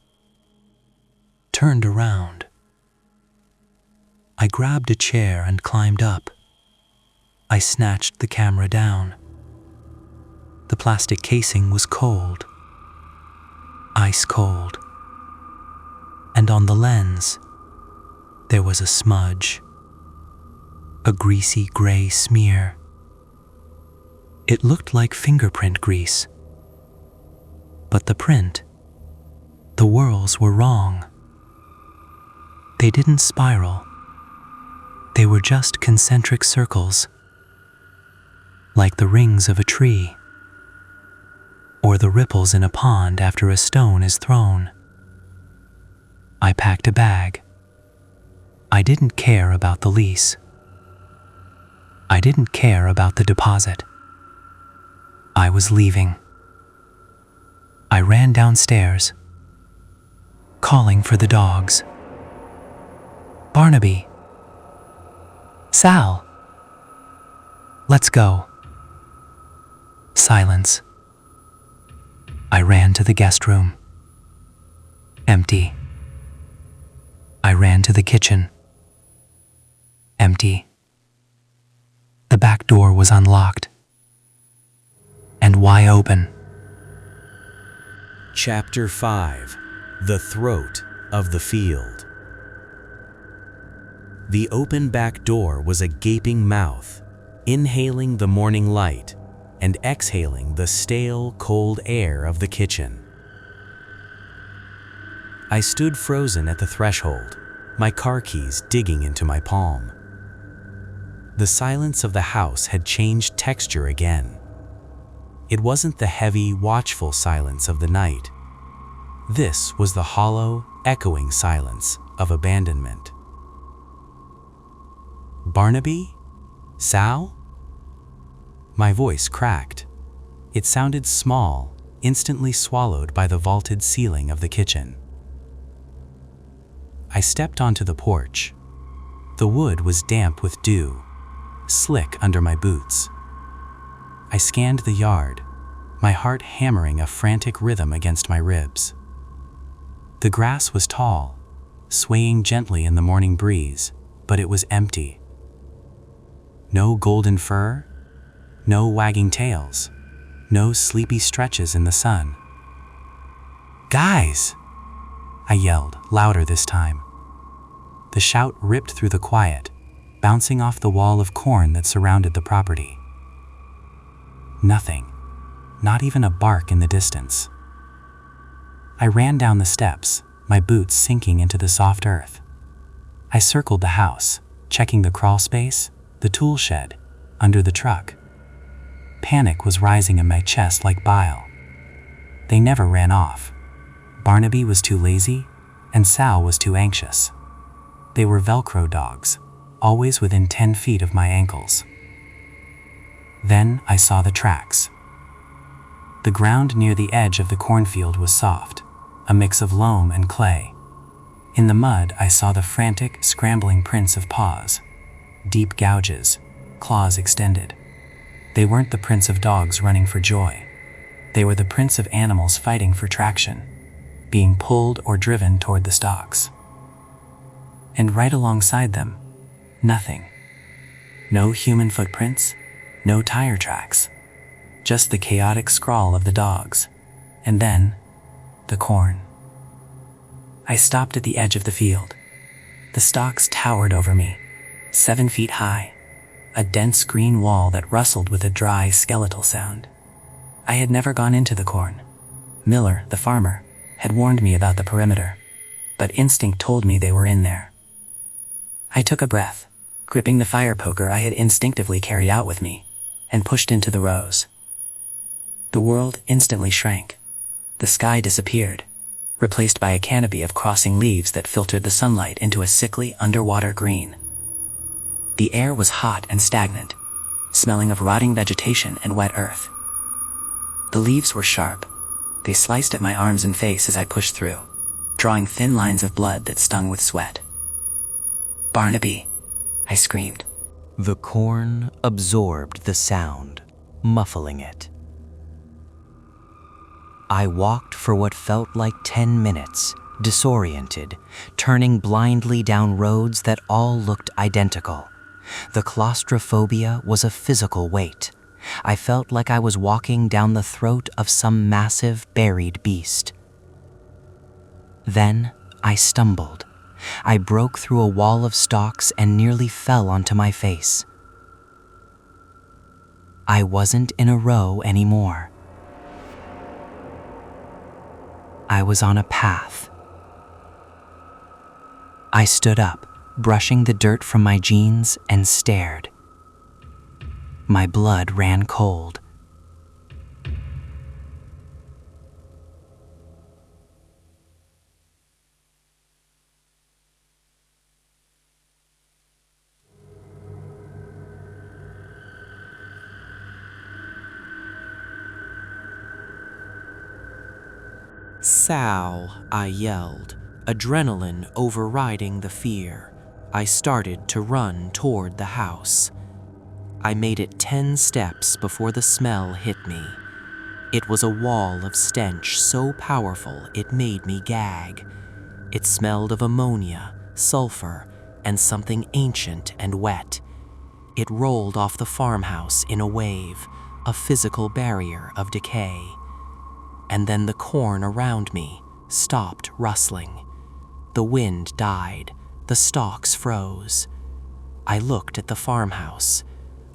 turned around. I grabbed a chair and climbed up. I snatched the camera down. The plastic casing was cold, ice cold. And on the lens, there was a smudge, a greasy gray smear. It looked like fingerprint grease. But the print, the whorls were wrong. They didn't spiral. They were just concentric circles, like the rings of a tree, or the ripples in a pond after a stone is thrown. I packed a bag. I didn't care about the lease. I didn't care about the deposit. I was leaving. I ran downstairs, calling for the dogs. Barnaby. Sal. Let's go. Silence. I ran to the guest room. Empty. I ran to the kitchen. Empty. The back door was unlocked and wide open. Chapter 5. The Throat of the Field. The open back door was a gaping mouth, inhaling the morning light and exhaling the stale, cold air of the kitchen. I stood frozen at the threshold, my car keys digging into my palm. The silence of the house had changed texture again. It wasn't the heavy, watchful silence of the night. This was the hollow, echoing silence of abandonment. Barnaby? Sal? My voice cracked. It sounded small, instantly swallowed by the vaulted ceiling of the kitchen. I stepped onto the porch. The wood was damp with dew, slick under my boots. I scanned the yard, my heart hammering a frantic rhythm against my ribs. The grass was tall, swaying gently in the morning breeze, but it was empty. No golden fur, no wagging tails, no sleepy stretches in the sun. "Guys!" I yelled, louder this time. The shout ripped through the quiet, bouncing off the wall of corn that surrounded the property. Nothing, not even a bark in the distance. I ran down the steps, my boots sinking into the soft earth. I circled the house, checking the crawl space, the tool shed, under the truck. Panic was rising in my chest like bile. They never ran off. Barnaby was too lazy, and Sal was too anxious. They were Velcro dogs, always within 10 feet of my ankles. Then I saw the tracks. The ground near the edge of the cornfield was soft, a mix of loam and clay. In the mud, I saw the frantic, scrambling prints of paws, deep gouges, claws extended. They weren't the prints of dogs running for joy. They were the prints of animals fighting for traction, being pulled or driven toward the stalks. And right alongside them, nothing. No human footprints, no tire tracks, just the chaotic scrawl of the dogs, and then the corn. I stopped at the edge of the field. The stalks towered over me, 7 feet high, a dense green wall that rustled with a dry, skeletal sound. I had never gone into the corn. Miller, the farmer, had warned me about the perimeter, but instinct told me they were in there. I took a breath, gripping the fire poker I had instinctively carried out with me, and pushed into the rows. The world instantly shrank. The sky disappeared, replaced by a canopy of crossing leaves that filtered the sunlight into a sickly underwater green. The air was hot and stagnant, smelling of rotting vegetation and wet earth. The leaves were sharp. They sliced at my arms and face as I pushed through, drawing thin lines of blood that stung with sweat. "Barnaby," I screamed. The corn absorbed the sound, muffling it. I walked for what felt like 10 minutes, disoriented, turning blindly down roads that all looked identical. The claustrophobia was a physical weight. I felt like I was walking down the throat of some massive, buried beast. Then I stumbled. I broke through a wall of stalks and nearly fell onto my face. I wasn't in a row anymore. I was on a path. I stood up, brushing the dirt from my jeans, and stared. My blood ran cold. "Sal," I yelled, adrenaline overriding the fear. I started to run toward the house. I made it 10 steps before the smell hit me. It was a wall of stench so powerful it made me gag. It smelled of ammonia, sulfur, and something ancient and wet. It rolled off the farmhouse in a wave, a physical barrier of decay. And then the corn around me stopped rustling. The wind died, the stalks froze. I looked at the farmhouse.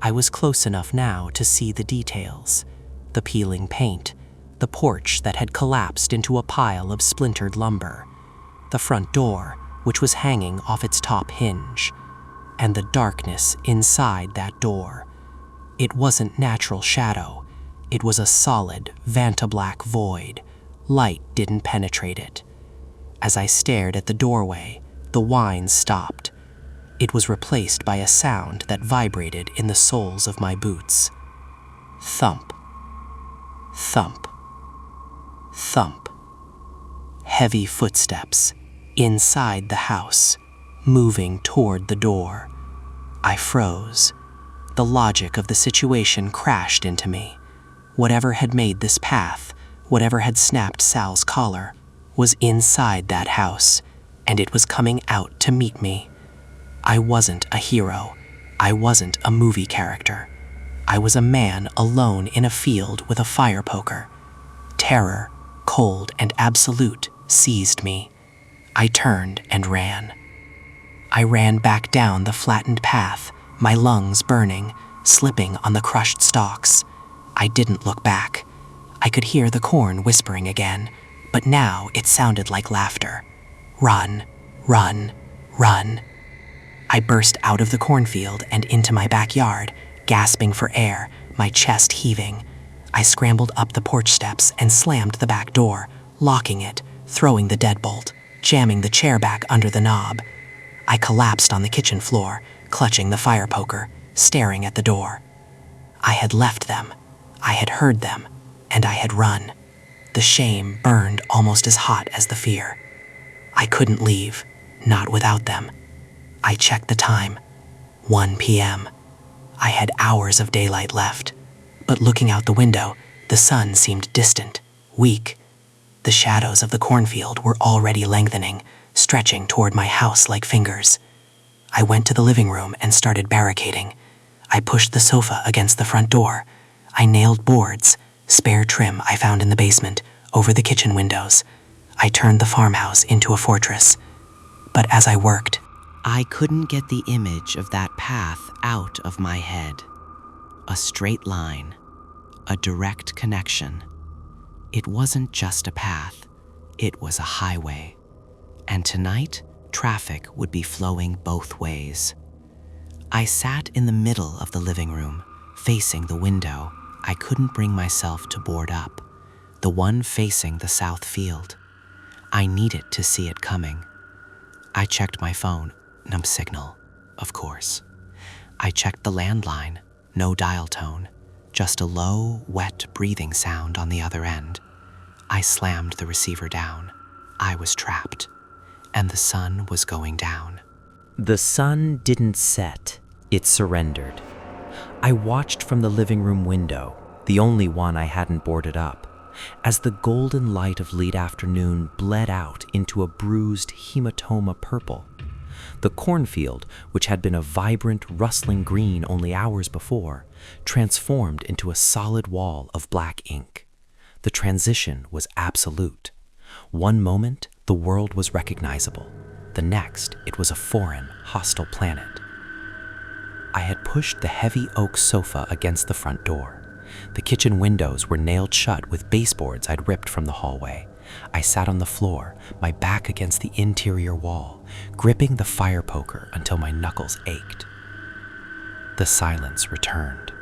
I was close enough now to see the details. The peeling paint, the porch that had collapsed into a pile of splintered lumber, the front door, which was hanging off its top hinge, and the darkness inside that door. It wasn't natural shadow. It was a solid, vantablack void. Light didn't penetrate it. As I stared at the doorway, the whine stopped. It was replaced by a sound that vibrated in the soles of my boots. Thump. Thump. Thump. Heavy footsteps inside the house, moving toward the door. I froze. The logic of the situation crashed into me. Whatever had made this path, whatever had snapped Sal's collar, was inside that house, and it was coming out to meet me. I wasn't a hero. I wasn't a movie character. I was a man alone in a field with a fire poker. Terror, cold and absolute, seized me. I turned and ran. I ran back down the flattened path, my lungs burning, slipping on the crushed stalks. I didn't look back. I could hear the corn whispering again, but now it sounded like laughter. Run, run, run. I burst out of the cornfield and into my backyard, gasping for air, my chest heaving. I scrambled up the porch steps and slammed the back door, locking it, throwing the deadbolt, jamming the chair back under the knob. I collapsed on the kitchen floor, clutching the fire poker, staring at the door. I had left them. I had heard them, and I had run. The shame burned almost as hot as the fear. I couldn't leave, not without them. I checked the time. 1 p.m. I had hours of daylight left, but looking out the window, the sun seemed distant, weak. The shadows of the cornfield were already lengthening, stretching toward my house like fingers. I went to the living room and started barricading. I pushed the sofa against the front door. I nailed boards, spare trim I found in the basement, over the kitchen windows. I turned the farmhouse into a fortress. But as I worked, I couldn't get the image of that path out of my head. A straight line, a direct connection. It wasn't just a path, it was a highway. And tonight, traffic would be flowing both ways. I sat in the middle of the living room, facing the window I couldn't bring myself to board up, the one facing the south field. I needed to see it coming. I checked my phone, no signal, of course. I checked the landline, no dial tone, just a low, wet breathing sound on the other end. I slammed the receiver down. I was trapped, and the sun was going down. The sun didn't set, it surrendered. I watched from the living room window, the only one I hadn't boarded up, as the golden light of late afternoon bled out into a bruised hematoma purple. The cornfield, which had been a vibrant, rustling green only hours before, transformed into a solid wall of black ink. The transition was absolute. One moment, the world was recognizable. The next, it was a foreign, hostile planet. I had pushed the heavy oak sofa against the front door. The kitchen windows were nailed shut with baseboards I'd ripped from the hallway. I sat on the floor, my back against the interior wall, gripping the fire poker until my knuckles ached. The silence returned.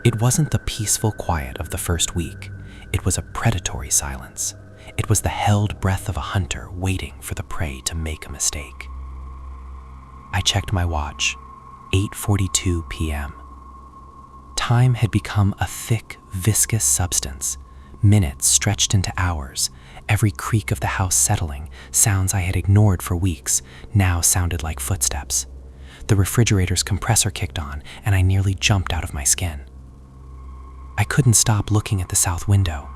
It wasn't the peaceful quiet of the first week. It was a predatory silence. It was the held breath of a hunter waiting for the prey to make a mistake. I checked my watch. 8:42 p.m. Time had become a thick, viscous substance. Minutes stretched into hours. Every creak of the house settling, sounds I had ignored for weeks, now sounded like footsteps. The refrigerator's compressor kicked on, and I nearly jumped out of my skin. I couldn't stop looking at the south window.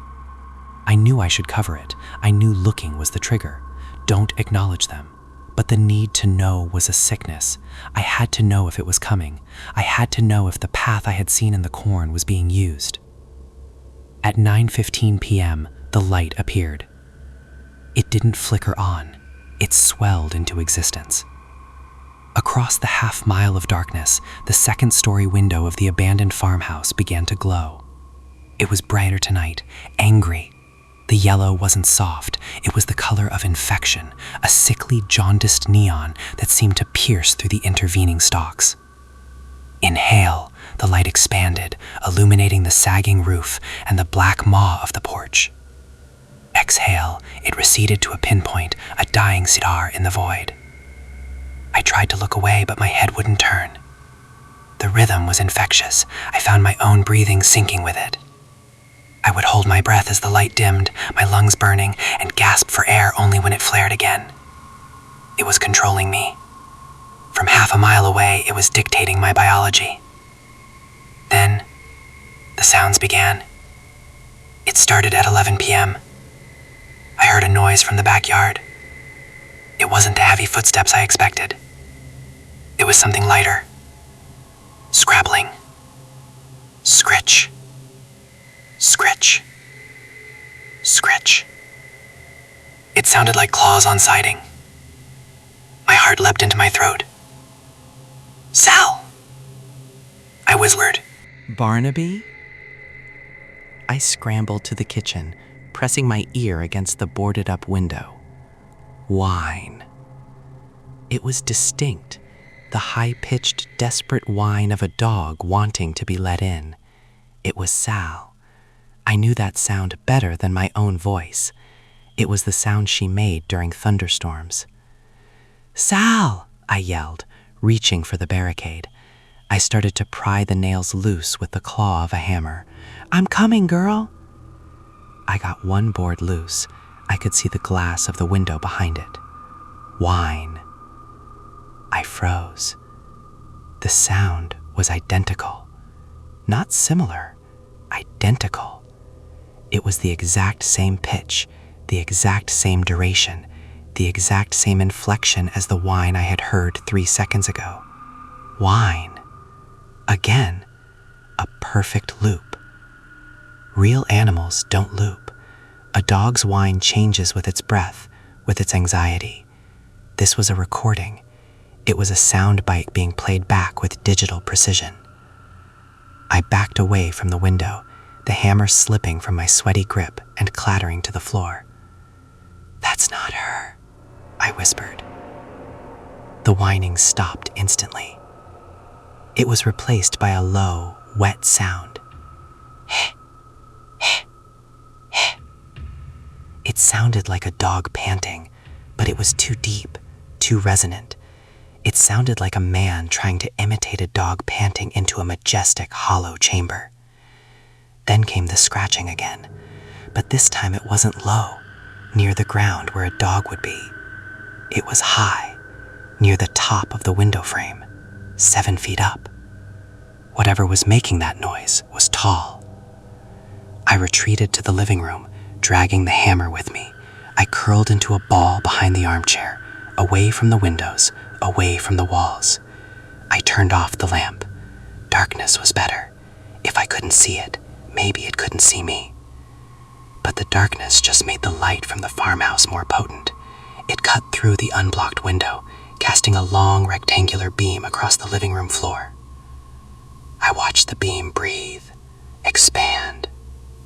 I knew I should cover it. I knew looking was the trigger. Don't acknowledge them. But the need to know was a sickness. I had to know if it was coming. I had to know if the path I had seen in the corn was being used. At 9:15 p.m., the light appeared. It didn't flicker on. It swelled into existence. Across the half-mile of darkness, the second-story window of the abandoned farmhouse began to glow. It was brighter tonight, angry. The yellow wasn't soft. It was the color of infection, a sickly, jaundiced neon that seemed to pierce through the intervening stalks. Inhale, the light expanded, illuminating the sagging roof and the black maw of the porch. Exhale, it receded to a pinpoint, a dying star in the void. I tried to look away, but my head wouldn't turn. The rhythm was infectious. I found my own breathing syncing with it. I would hold my breath as the light dimmed, my lungs burning, and gasp for air only when it flared again. It was controlling me. From half a mile away, it was dictating my biology. Then, the sounds began. It started at 11 p.m. I heard a noise from the backyard. It wasn't the heavy footsteps I expected. It was something lighter. Scrabbling. Scritch. Scritch. Scritch. It sounded like claws on siding. My heart leapt into my throat. "Sal!" I whispered. Barnaby? I scrambled to the kitchen, pressing my ear against the boarded-up window. Whine. It was distinct, the high-pitched, desperate whine of a dog wanting to be let in. It was Sal. I knew that sound better than my own voice. It was the sound she made during thunderstorms. "Sal!" I yelled, reaching for the barricade. I started to pry the nails loose with the claw of a hammer. "I'm coming, girl!" I got one board loose. I could see the glass of the window behind it. Whine. I froze. The sound was identical. Not similar, identical. It was the exact same pitch, the exact same duration, the exact same inflection as the whine I had heard 3 seconds ago. Whine. Again. A perfect loop. Real animals don't loop. A dog's whine changes with its breath, with its anxiety. This was a recording. It was a sound bite being played back with digital precision. I backed away from the window, the hammer slipping from my sweaty grip and clattering to the floor. "That's not her," I whispered. The whining stopped instantly. It was replaced by a low, wet sound. Heh, heh, heh. It sounded like a dog panting, but it was too deep, too resonant. It sounded like a man trying to imitate a dog panting into a majestic, hollow chamber. Then came the scratching again, but this time it wasn't low, near the ground where a dog would be. It was high, near the top of the window frame, 7 feet up. Whatever was making that noise was tall. I retreated to the living room, dragging the hammer with me. I curled into a ball behind the armchair, away from the windows, away from the walls. I turned off the lamp. Darkness was better. If I couldn't see it, maybe it couldn't see me. But the darkness just made the light from the farmhouse more potent. It cut through the unblocked window, casting a long rectangular beam across the living room floor. I watched the beam breathe, expand,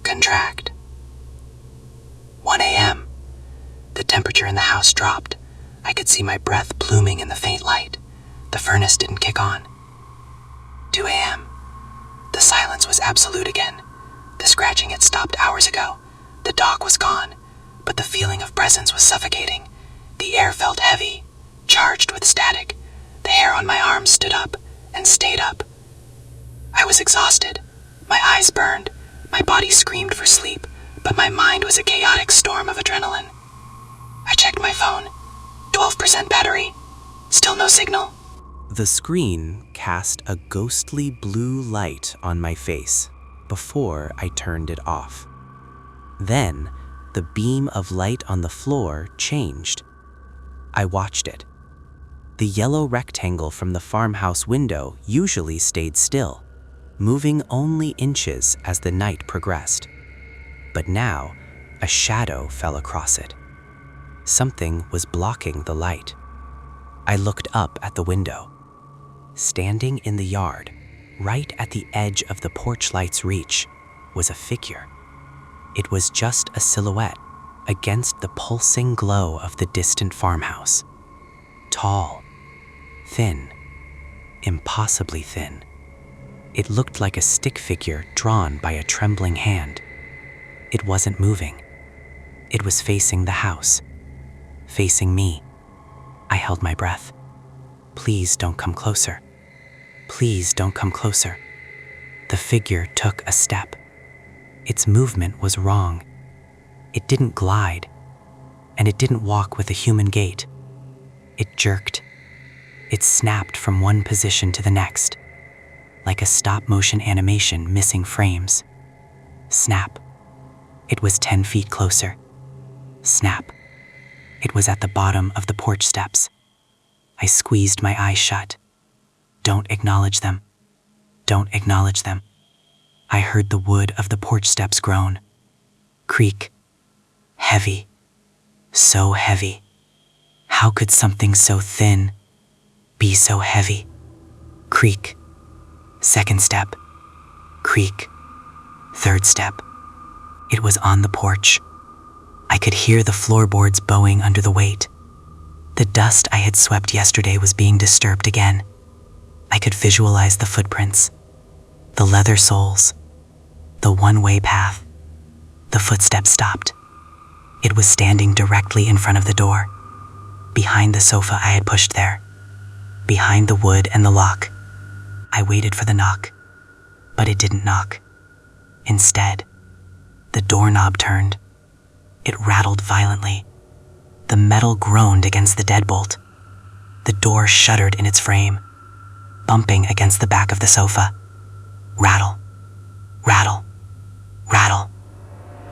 contract. 1 a.m. The temperature in the house dropped. I could see my breath pluming in the faint light. The furnace didn't kick on. 2 a.m. The silence was absolute again. The scratching had stopped hours ago. The dog was gone, but the feeling of presence was suffocating. The air felt heavy, charged with static. The hair on my arms stood up and stayed up. I was exhausted. My eyes burned. My body screamed for sleep, but my mind was a chaotic storm of adrenaline. I checked my phone. 12% battery. Still no signal. The screen cast a ghostly blue light on my face before I turned it off. Then, the beam of light on the floor changed. I watched it. The yellow rectangle from the farmhouse window usually stayed still, moving only inches as the night progressed. But now, a shadow fell across it. Something was blocking the light. I looked up at the window. Standing in the yard, right at the edge of the porch light's reach, was a figure. It was just a silhouette against the pulsing glow of the distant farmhouse. Tall, thin, impossibly thin. It looked like a stick figure drawn by a trembling hand. It wasn't moving. It was facing the house, facing me. I held my breath. Please don't come closer. Please don't come closer. The figure took a step. Its movement was wrong. It didn't glide, and it didn't walk with a human gait. It jerked. It snapped from one position to the next, like a stop-motion animation missing frames. Snap. It was 10 feet closer. Snap. It was at the bottom of the porch steps. I squeezed my eyes shut. Don't acknowledge them. Don't acknowledge them. I heard the wood of the porch steps groan. Creak. Heavy. So heavy. How could something so thin be so heavy? Creak. Second step. Creak. Third step. It was on the porch. I could hear the floorboards bowing under the weight. The dust I had swept yesterday was being disturbed again. I could visualize the footprints, the leather soles, the one-way path. The footsteps stopped. It was standing directly in front of the door, behind the sofa I had pushed there, behind the wood and the lock. I waited for the knock, but it didn't knock. Instead, the doorknob turned. It rattled violently. The metal groaned against the deadbolt. The door shuddered in its frame, bumping against the back of the sofa. Rattle, rattle, rattle.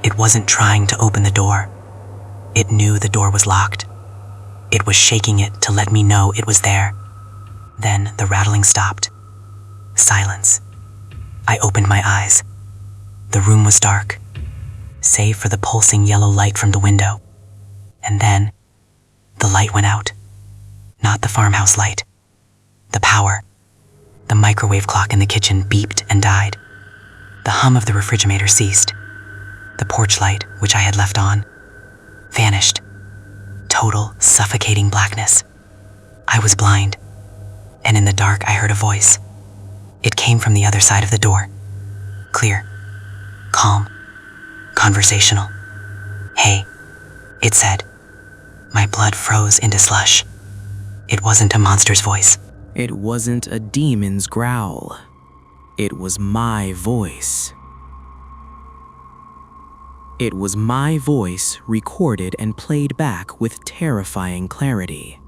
It wasn't trying to open the door. It knew the door was locked. It was shaking it to let me know it was there. Then the rattling stopped. Silence. I opened my eyes. The room was dark, save for the pulsing yellow light from the window. And then, the light went out. Not the farmhouse light. The power. The microwave clock in the kitchen beeped and died. The hum of the refrigerator ceased. The porch light, which I had left on, vanished. Total, suffocating blackness. I was blind, and in the dark I heard a voice. It came from the other side of the door. Clear. Calm. Conversational. Hey, it said. My blood froze into slush. It wasn't a monster's voice. It wasn't a demon's growl. It was my voice. It was my voice recorded and played back with terrifying clarity.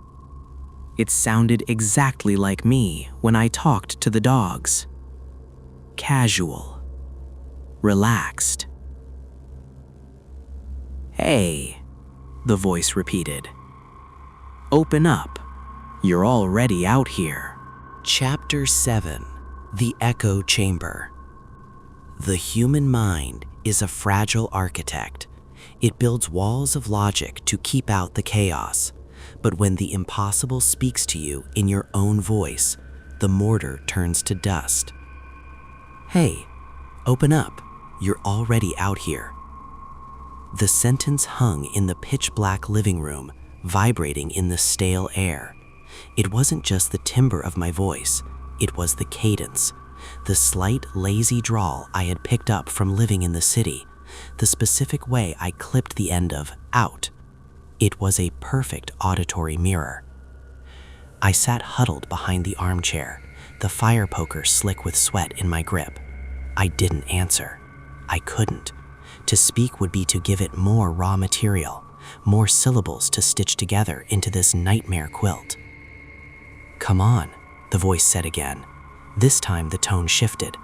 It sounded exactly like me when I talked to the dogs. Casual. Relaxed. Hey, the voice repeated. Open up. You're already out here. Chapter 7. The Echo Chamber. The human mind is a fragile architect. It builds walls of logic to keep out the chaos. But when the impossible speaks to you in your own voice, the mortar turns to dust. Hey, open up. You're already out here. The sentence hung in the pitch-black living room, vibrating in the stale air. It wasn't just the timbre of my voice, it was the cadence, the slight, lazy drawl I had picked up from living in the city, the specific way I clipped the end of out. It was a perfect auditory mirror. I sat huddled behind the armchair, the fire poker slick with sweat in my grip. I didn't answer. I couldn't. To speak would be to give it more raw material, more syllables to stitch together into this nightmare quilt. Come on, the voice said again. This time the tone shifted.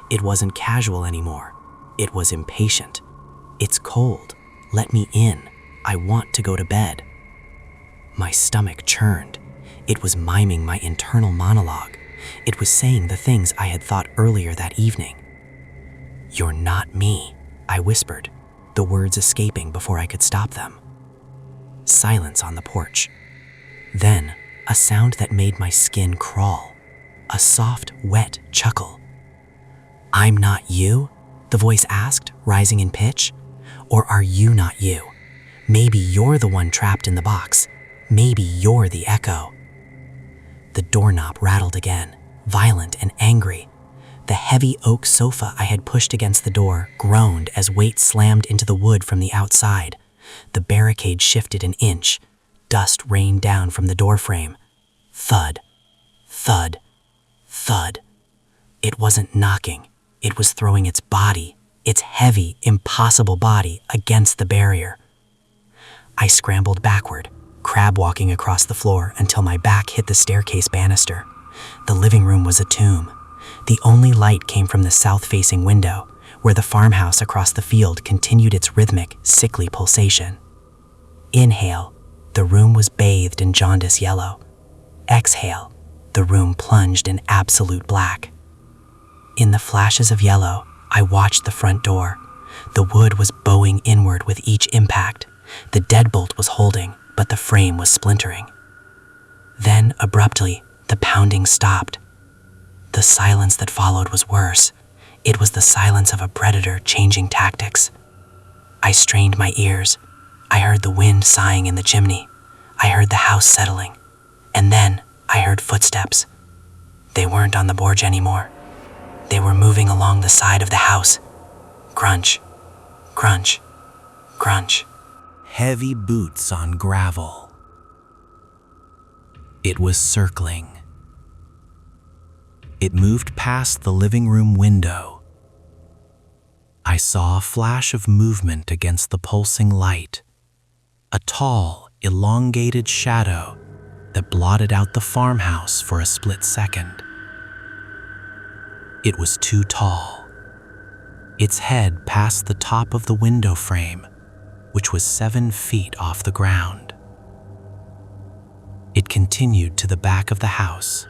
It wasn't casual anymore. It was impatient. It's cold. Let me in. I want to go to bed. My stomach churned. It was miming my internal monologue. It was saying the things I had thought earlier that evening. You're not me, I whispered, the words escaping before I could stop them. Silence on the porch. Then, a sound that made my skin crawl. A soft, wet chuckle. I'm not you? The voice asked, rising in pitch. Or are you not you? Maybe you're the one trapped in the box. Maybe you're the echo. The doorknob rattled again, violent and angry. The heavy oak sofa I had pushed against the door groaned as weight slammed into the wood from the outside. The barricade shifted an inch. Dust rained down from the doorframe. Thud, Thud, thud. It wasn't knocking, it was throwing its body, its heavy, impossible body, against the barrier. I scrambled backward, crab walking across the floor until my back hit the staircase banister. The living room was a tomb. The only light came from the south-facing window, where the farmhouse across the field continued its rhythmic, sickly pulsation. Inhale, the room was bathed in jaundice yellow. Exhale, the room plunged in absolute black. In the flashes of yellow, I watched the front door. The wood was bowing inward with each impact. The deadbolt was holding, but the frame was splintering. Then, abruptly, the pounding stopped. The silence that followed was worse. It was the silence of a predator changing tactics. I strained my ears. I heard the wind sighing in the chimney. I heard the house settling. And then I heard footsteps. They weren't on the porch anymore. They were moving along the side of the house. Crunch, crunch, crunch. Heavy boots on gravel. It was circling. It moved past the living room window. I saw a flash of movement against the pulsing light, a tall, elongated shadow that blotted out the farmhouse for a split second. It was too tall. Its head passed the top of the window frame, which was 7 feet off the ground. It continued to the back of the house,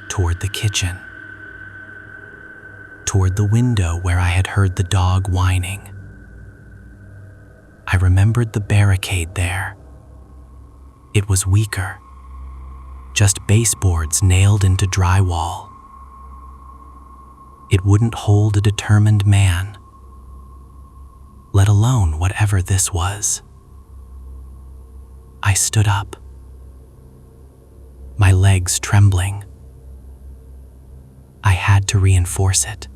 toward the kitchen, toward the window where I had heard the dog whining. I remembered the barricade there. It was weaker, just baseboards nailed into drywall. It wouldn't hold a determined man, let alone whatever this was. I stood up, my legs trembling. I had to reinforce it.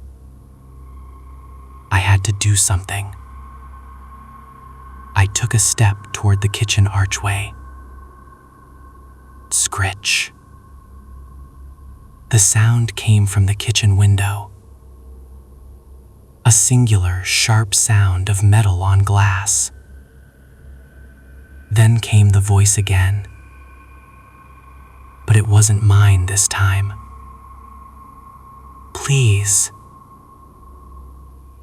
I had to do something. I took a step toward the kitchen archway. Scritch. The sound came from the kitchen window. A singular, sharp sound of metal on glass. Then came the voice again. But it wasn't mine this time. Please.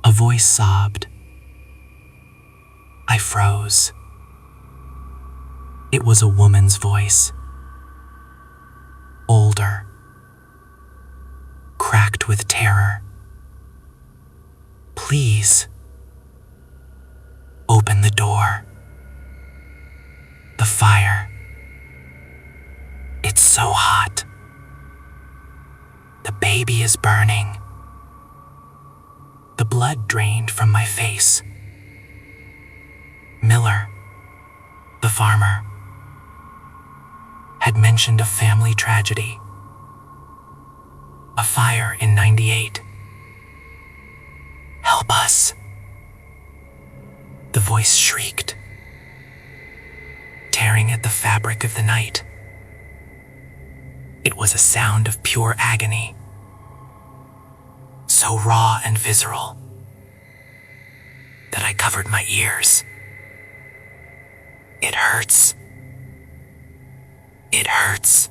A voice sobbed. I froze. It was a woman's voice. Older. Cracked with terror. Please. Open the door. The fire. It's so hot. The baby is burning. The blood drained from my face. Miller, the farmer, had mentioned a family tragedy. A fire in '98. Help us. The voice shrieked, tearing at the fabric of the night. It was a sound of pure agony, so raw and visceral that I covered my ears. It hurts. It hurts.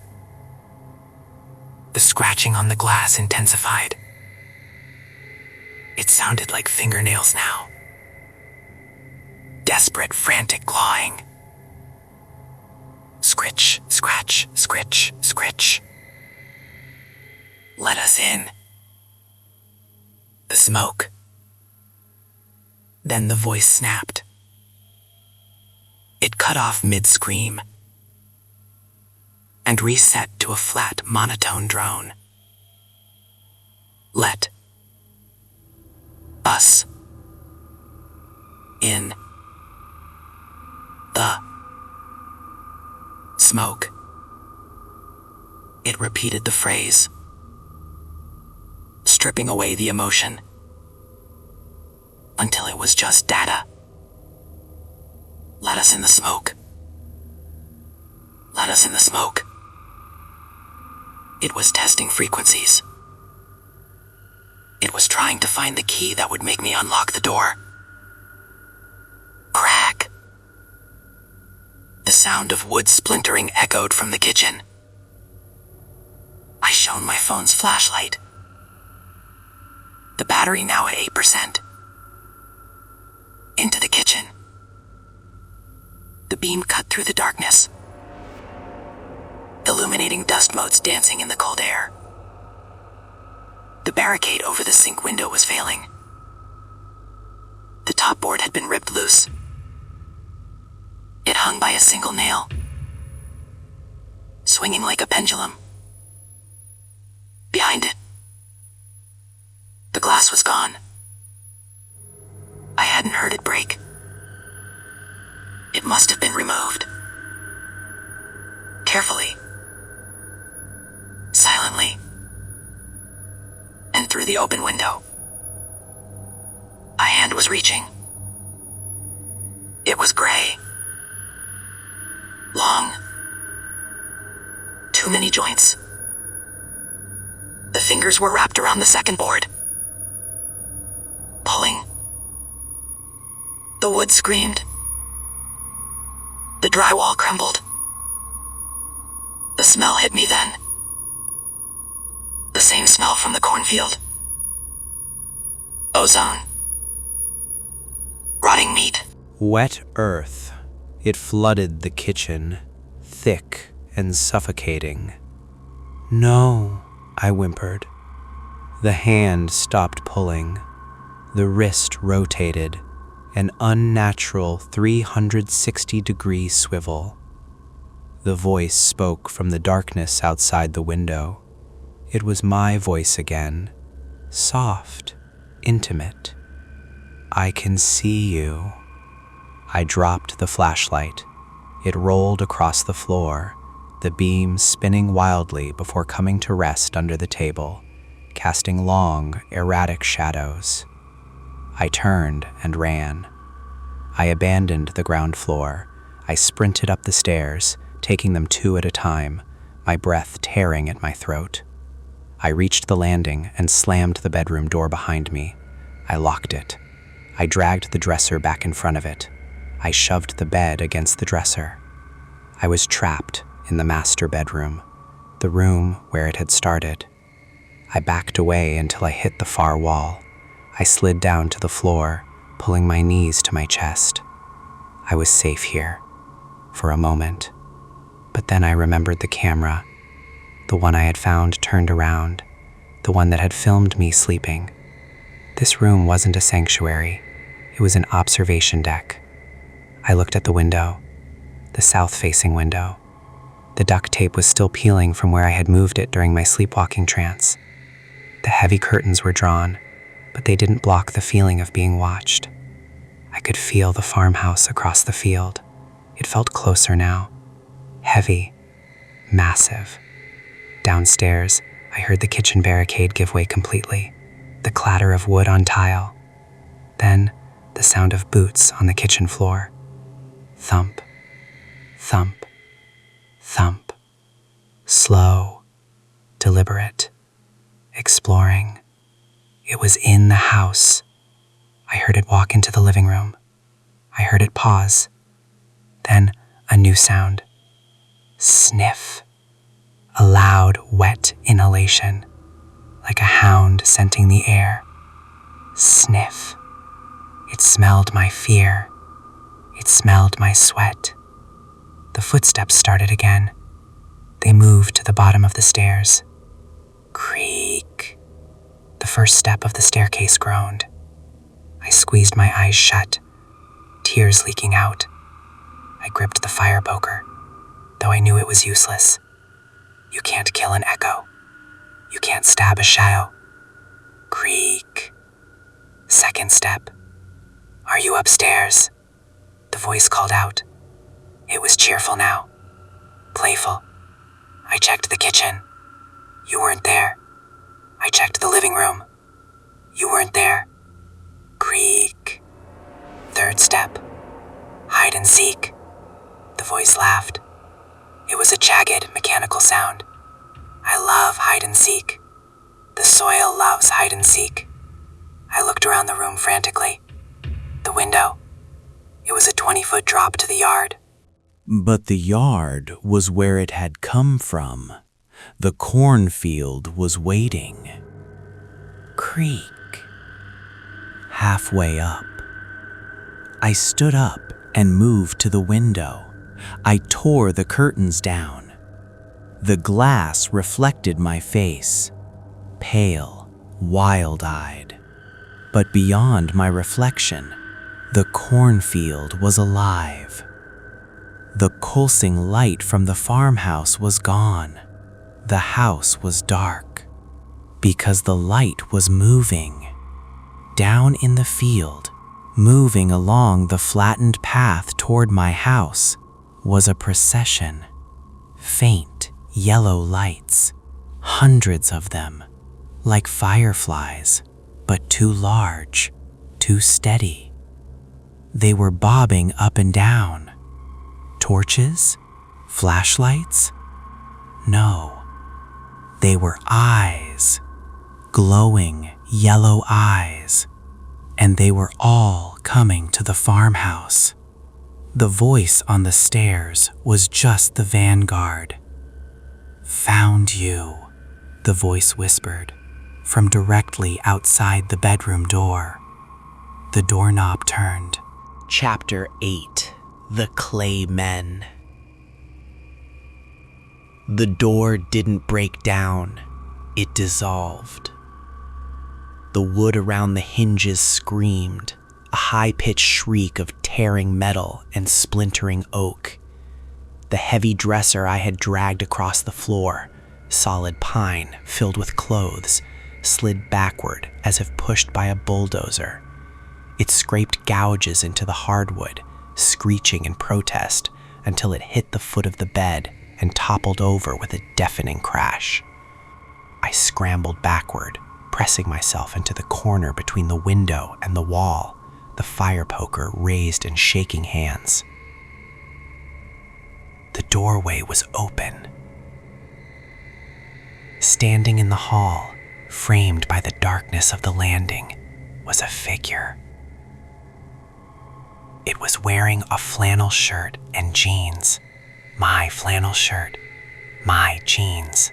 The scratching on the glass intensified. It sounded like fingernails now. Desperate, frantic clawing. Scritch, scratch, scritch, scritch. Let us in. The smoke. Then the voice snapped. It cut off mid-scream and reset to a flat, monotone drone. Let us in. The smoke. It repeated the phrase, stripping away the emotion until it was just data. Let us in the smoke. Let us in the smoke. It was testing frequencies. It was trying to find the key that would make me unlock the door. Crack. The sound of wood splintering echoed from the kitchen. I shone my phone's flashlight. The battery now at 8%. Into the kitchen. The beam cut through the darkness, illuminating dust motes dancing in the cold air. The barricade over the sink window was failing. The top board had been ripped loose. It hung by a single nail, swinging like a pendulum. Behind it, the glass was gone. I hadn't heard it break. It must have been removed. Carefully, silently, and through the open window. A hand was reaching. It was gray. Long. Too many joints. The fingers were wrapped around the second board. Pulling. The wood screamed. The drywall crumbled. The smell hit me then. The same smell from the cornfield. Ozone. Rotting meat. Wet earth. It flooded the kitchen, thick and suffocating. "No," I whimpered. The hand stopped pulling. The wrist rotated, an unnatural 360-degree swivel. The voice spoke from the darkness outside the window. It was my voice again, soft, intimate. "I can see you." I dropped the flashlight. It rolled across the floor, the beam spinning wildly before coming to rest under the table, casting long, erratic shadows. I turned and ran. I abandoned the ground floor. I sprinted up the stairs, taking them 2 at a time, my breath tearing at my throat. I reached the landing and slammed the bedroom door behind me. I locked it. I dragged the dresser back in front of it. I shoved the bed against the dresser. I was trapped in the master bedroom, the room where it had started. I backed away until I hit the far wall. I slid down to the floor, pulling my knees to my chest. I was safe here, for a moment. But then I remembered the camera, the one I had found turned around, the one that had filmed me sleeping. This room wasn't a sanctuary. It was an observation deck. I looked at the window, the south-facing window. The duct tape was still peeling from where I had moved it during my sleepwalking trance. The heavy curtains were drawn, but they didn't block the feeling of being watched. I could feel the farmhouse across the field. It felt closer now, heavy, massive. Downstairs, I heard the kitchen barricade give way completely, the clatter of wood on tile. Then, the sound of boots on the kitchen floor. Thump, thump, thump. Slow, deliberate, exploring. It was in the house. I heard it walk into the living room. I heard it pause. Then a new sound. Sniff. A loud, wet inhalation, like a hound scenting the air. Sniff. It smelled my fear. It smelled my sweat. The footsteps started again. They moved to the bottom of the stairs. Creak. The first step of the staircase groaned. I squeezed my eyes shut, tears leaking out. I gripped the fire poker, though I knew it was useless. You can't kill an echo. You can't stab a shadow. Creak. Second step. Are you upstairs? The voice called out. It was cheerful now, playful. I checked the kitchen. You weren't there. I checked the living room. You weren't there. Creak. Third step. Hide and seek. The voice laughed. It was a jagged, mechanical sound. I love hide and seek. The soil loves hide and seek. I looked around the room frantically. The window. It was a 20-foot drop to the yard. But the yard was where it had come from. The cornfield was waiting. Creak. Halfway up. I stood up and moved to the window. I tore the curtains down. The glass reflected my face, pale, wild-eyed. But beyond my reflection, the cornfield was alive. The pulsing light from the farmhouse was gone. The house was dark, because the light was moving. Down in the field, moving along the flattened path toward my house, was a procession. Faint yellow lights, hundreds of them, like fireflies, but too large, too steady. They were bobbing up and down. Torches? Flashlights? No. They were eyes, glowing yellow eyes, and they were all coming to the farmhouse. The voice on the stairs was just the vanguard. "Found you," the voice whispered, from directly outside the bedroom door. The doorknob turned. Chapter 8: The Clay Men. The door didn't break down, it dissolved. The wood around the hinges screamed, a high-pitched shriek of tearing metal and splintering oak. The heavy dresser I had dragged across the floor, solid pine filled with clothes, slid backward as if pushed by a bulldozer. It scraped gouges into the hardwood, screeching in protest until it hit the foot of the bed and toppled over with a deafening crash. I scrambled backward, pressing myself into the corner between the window and the wall, the fire poker raised in shaking hands. The doorway was open. Standing in the hall, framed by the darkness of the landing, was a figure. It was wearing a flannel shirt and jeans. My flannel shirt, my jeans.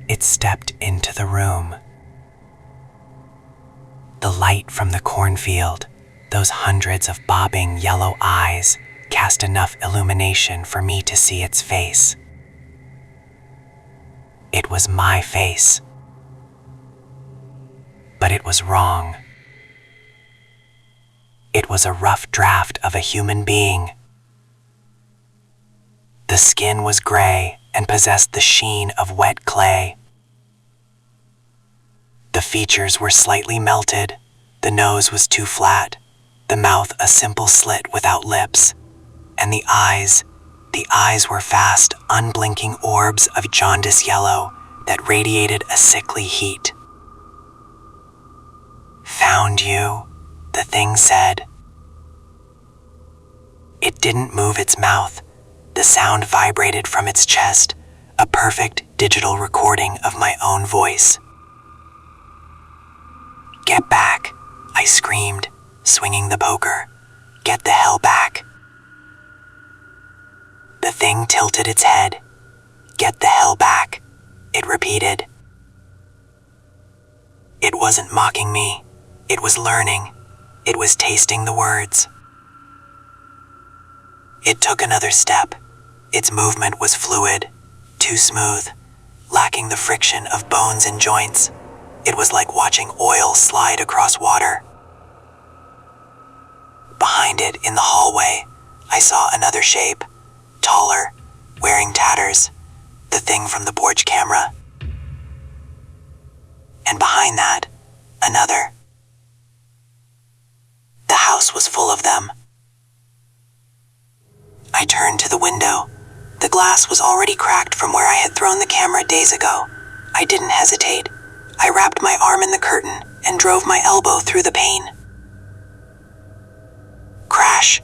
It stepped into the room. The light from the cornfield, those hundreds of bobbing yellow eyes, cast enough illumination for me to see its face. It was my face. But it was wrong. It was a rough draft of a human being. The skin was gray and possessed the sheen of wet clay. The features were slightly melted, the nose was too flat, the mouth a simple slit without lips, and the eyes were vast, unblinking orbs of jaundice yellow that radiated a sickly heat. "Found you," the thing said. It didn't move its mouth. The sound vibrated from its chest, a perfect digital recording of my own voice. "Get back," I screamed, swinging the poker. "Get the hell back." The thing tilted its head. "Get the hell back," it repeated. It wasn't mocking me. It was learning. It was tasting the words. It took another step. Its movement was fluid, too smooth, lacking the friction of bones and joints. It was like watching oil slide across water. Behind it, in the hallway, I saw another shape, taller, wearing tatters, the thing from the porch camera. And behind that, another. The house was full of them. I turned to the window. The glass was already cracked from where I had thrown the camera days ago. I didn't hesitate. I wrapped my arm in the curtain and drove my elbow through the pane. Crash.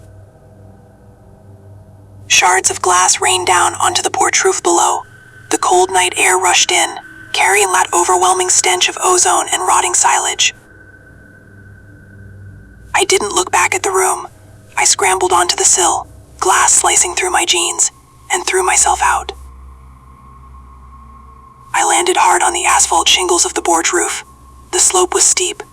Shards of glass rained down onto the porch roof below. The cold night air rushed in, carrying that overwhelming stench of ozone and rotting silage. I didn't look back at the room. I scrambled onto the sill, glass slicing through my jeans, and threw myself out. I landed hard on the asphalt shingles of the porch roof. The slope was steep.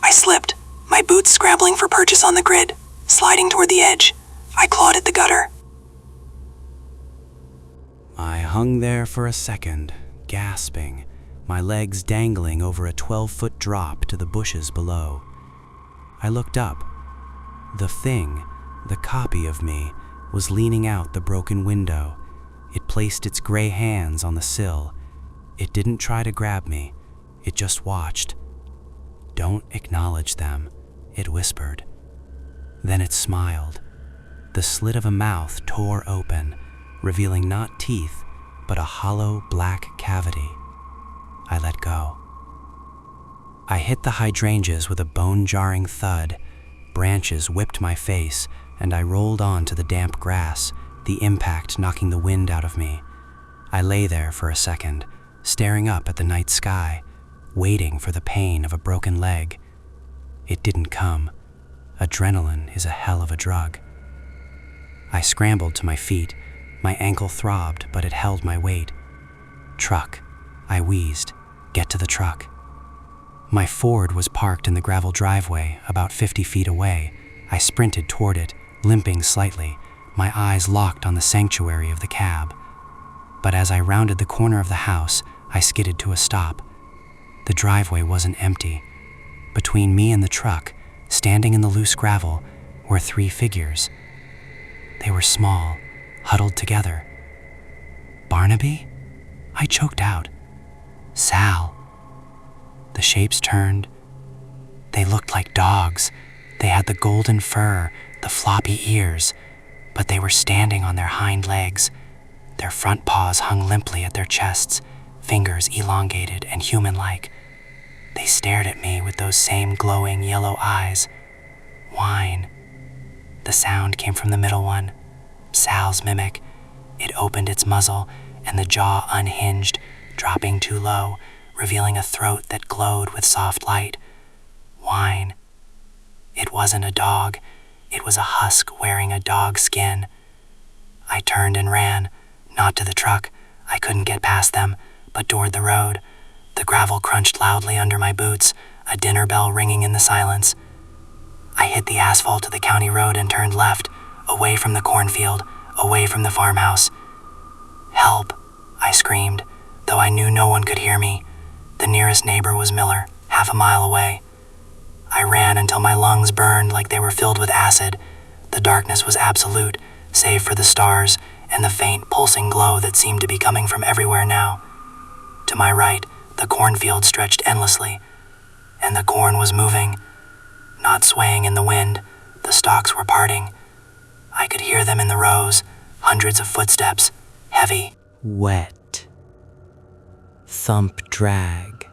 I slipped, my boots scrabbling for purchase on the grid, sliding toward the edge. I clawed at the gutter. I hung there for a second, gasping, my legs dangling over a 12-foot drop to the bushes below. I looked up. The thing, the copy of me, was leaning out the broken window. It placed its gray hands on the sill. It didn't try to grab me. It just watched. "Don't acknowledge them," it whispered. Then it smiled. The slit of a mouth tore open, revealing not teeth, but a hollow black cavity. I let go. I hit the hydrangeas with a bone-jarring thud. Branches whipped my face, and I rolled onto the damp grass, the impact knocking the wind out of me. I lay there for a second, staring up at the night sky, waiting for the pain of a broken leg. It didn't come. Adrenaline is a hell of a drug. I scrambled to my feet. My ankle throbbed, but it held my weight. "Truck," I wheezed. "Get to the truck." My Ford was parked in the gravel driveway, about 50 feet away. I sprinted toward it, limping slightly, my eyes locked on the sanctuary of the cab. But as I rounded the corner of the house, I skidded to a stop. The driveway wasn't empty. Between me and the truck, standing in the loose gravel, were 3 figures. They were small, huddled together. "Barnaby?" I choked out. "Sal." The shapes turned. They looked like dogs. They had the golden fur, the floppy ears, but they were standing on their hind legs. Their front paws hung limply at their chests, fingers elongated and human-like. They stared at me with those same glowing yellow eyes. "Whine." The sound came from the middle one, Sal's mimic. It opened its muzzle, and the jaw unhinged, dropping too low, revealing a throat that glowed with soft light. Whine. It wasn't a dog. It was a husk wearing a dog skin. I turned and ran, not to the truck. I couldn't get past them, but toward the road. The gravel crunched loudly under my boots, a dinner bell ringing in the silence. I hit the asphalt of the county road and turned left, away from the cornfield, away from the farmhouse. "Help," I screamed, though I knew no one could hear me. The nearest neighbor was Miller, half a mile away. I ran until my lungs burned like they were filled with acid. The darkness was absolute, save for the stars and the faint pulsing glow that seemed to be coming from everywhere now. To my right, the cornfield stretched endlessly, and the corn was moving, not swaying in the wind. The stalks were parting. I could hear them in the rows, hundreds of footsteps, heavy. Wet. Thump drag.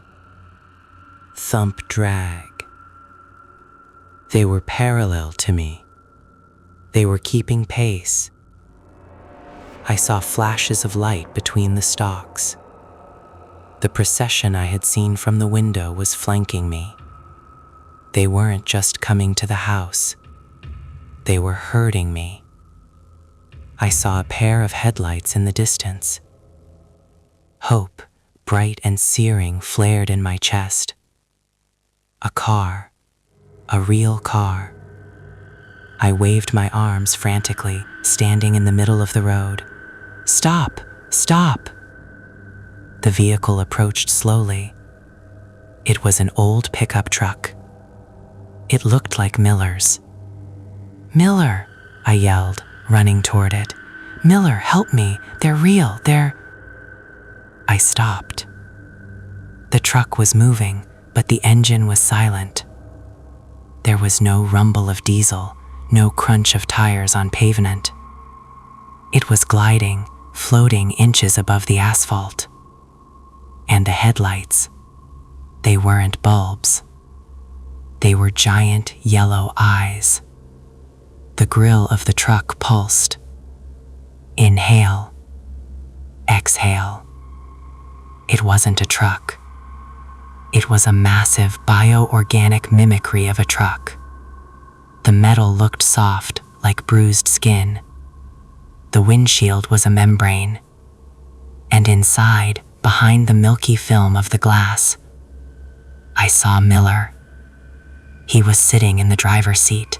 Thump drag. They were parallel to me. They were keeping pace. I saw flashes of light between the stalks. The procession I had seen from the window was flanking me. They weren't just coming to the house. They were herding me. I saw a pair of headlights in the distance. Hope, bright and searing, flared in my chest. A car. A real car. I waved my arms frantically, standing in the middle of the road. "Stop! Stop!" The vehicle approached slowly. It was an old pickup truck. It looked like Miller's. "Miller!" I yelled, running toward it. "Miller, help me! They're real! They're..." I stopped. The truck was moving, but the engine was silent. There was no rumble of diesel, no crunch of tires on pavement. It was gliding, floating inches above the asphalt. And the headlights, they weren't bulbs. They were giant yellow eyes. The grill of the truck pulsed. Inhale. Exhale. It wasn't a truck. It was a massive bioorganic mimicry of a truck. The metal looked soft, like bruised skin. The windshield was a membrane. And inside, behind the milky film of the glass, I saw Miller. He was sitting in the driver's seat.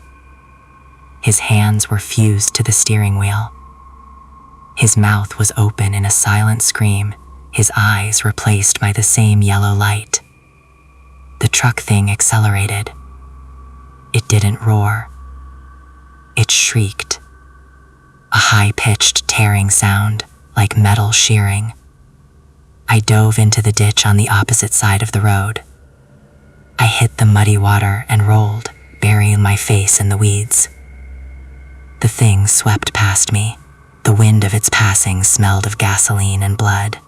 His hands were fused to the steering wheel. His mouth was open in a silent scream, his eyes replaced by the same yellow light. The truck thing accelerated. It didn't roar. It shrieked. A high-pitched tearing sound, like metal shearing. I dove into the ditch on the opposite side of the road. I hit the muddy water and rolled, burying my face in the weeds. The thing swept past me. The wind of its passing smelled of gasoline and blood.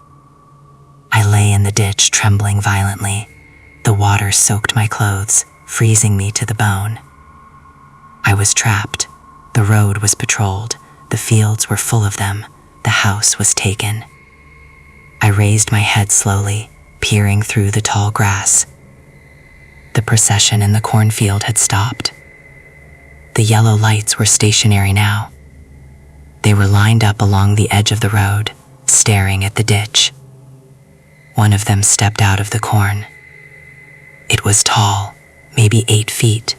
I lay in the ditch, trembling violently. The water soaked my clothes, freezing me to the bone. I was trapped. The road was patrolled. The fields were full of them. The house was taken. I raised my head slowly, peering through the tall grass. The procession in the cornfield had stopped. The yellow lights were stationary now. They were lined up along the edge of the road, staring at the ditch. One of them stepped out of the corn. It was tall, maybe 8 feet.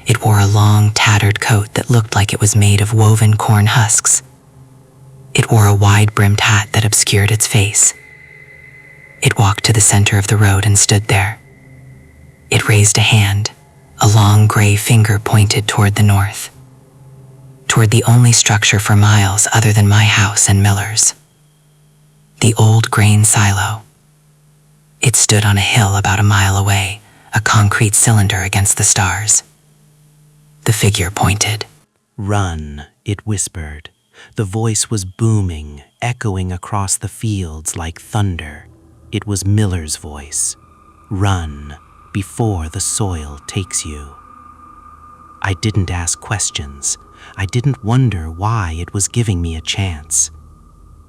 It wore a long, tattered coat that looked like it was made of woven corn husks. It wore a wide-brimmed hat that obscured its face. It walked to the center of the road and stood there. It raised a hand. A long gray finger pointed toward the north, toward the only structure for miles other than my house and Miller's. The old grain silo. It stood on a hill about a mile away, a concrete cylinder against the stars. The figure pointed. "Run," it whispered. The voice was booming, echoing across the fields like thunder. It was Miller's voice. "Run, before the soil takes you." I didn't ask questions. I didn't wonder why it was giving me a chance.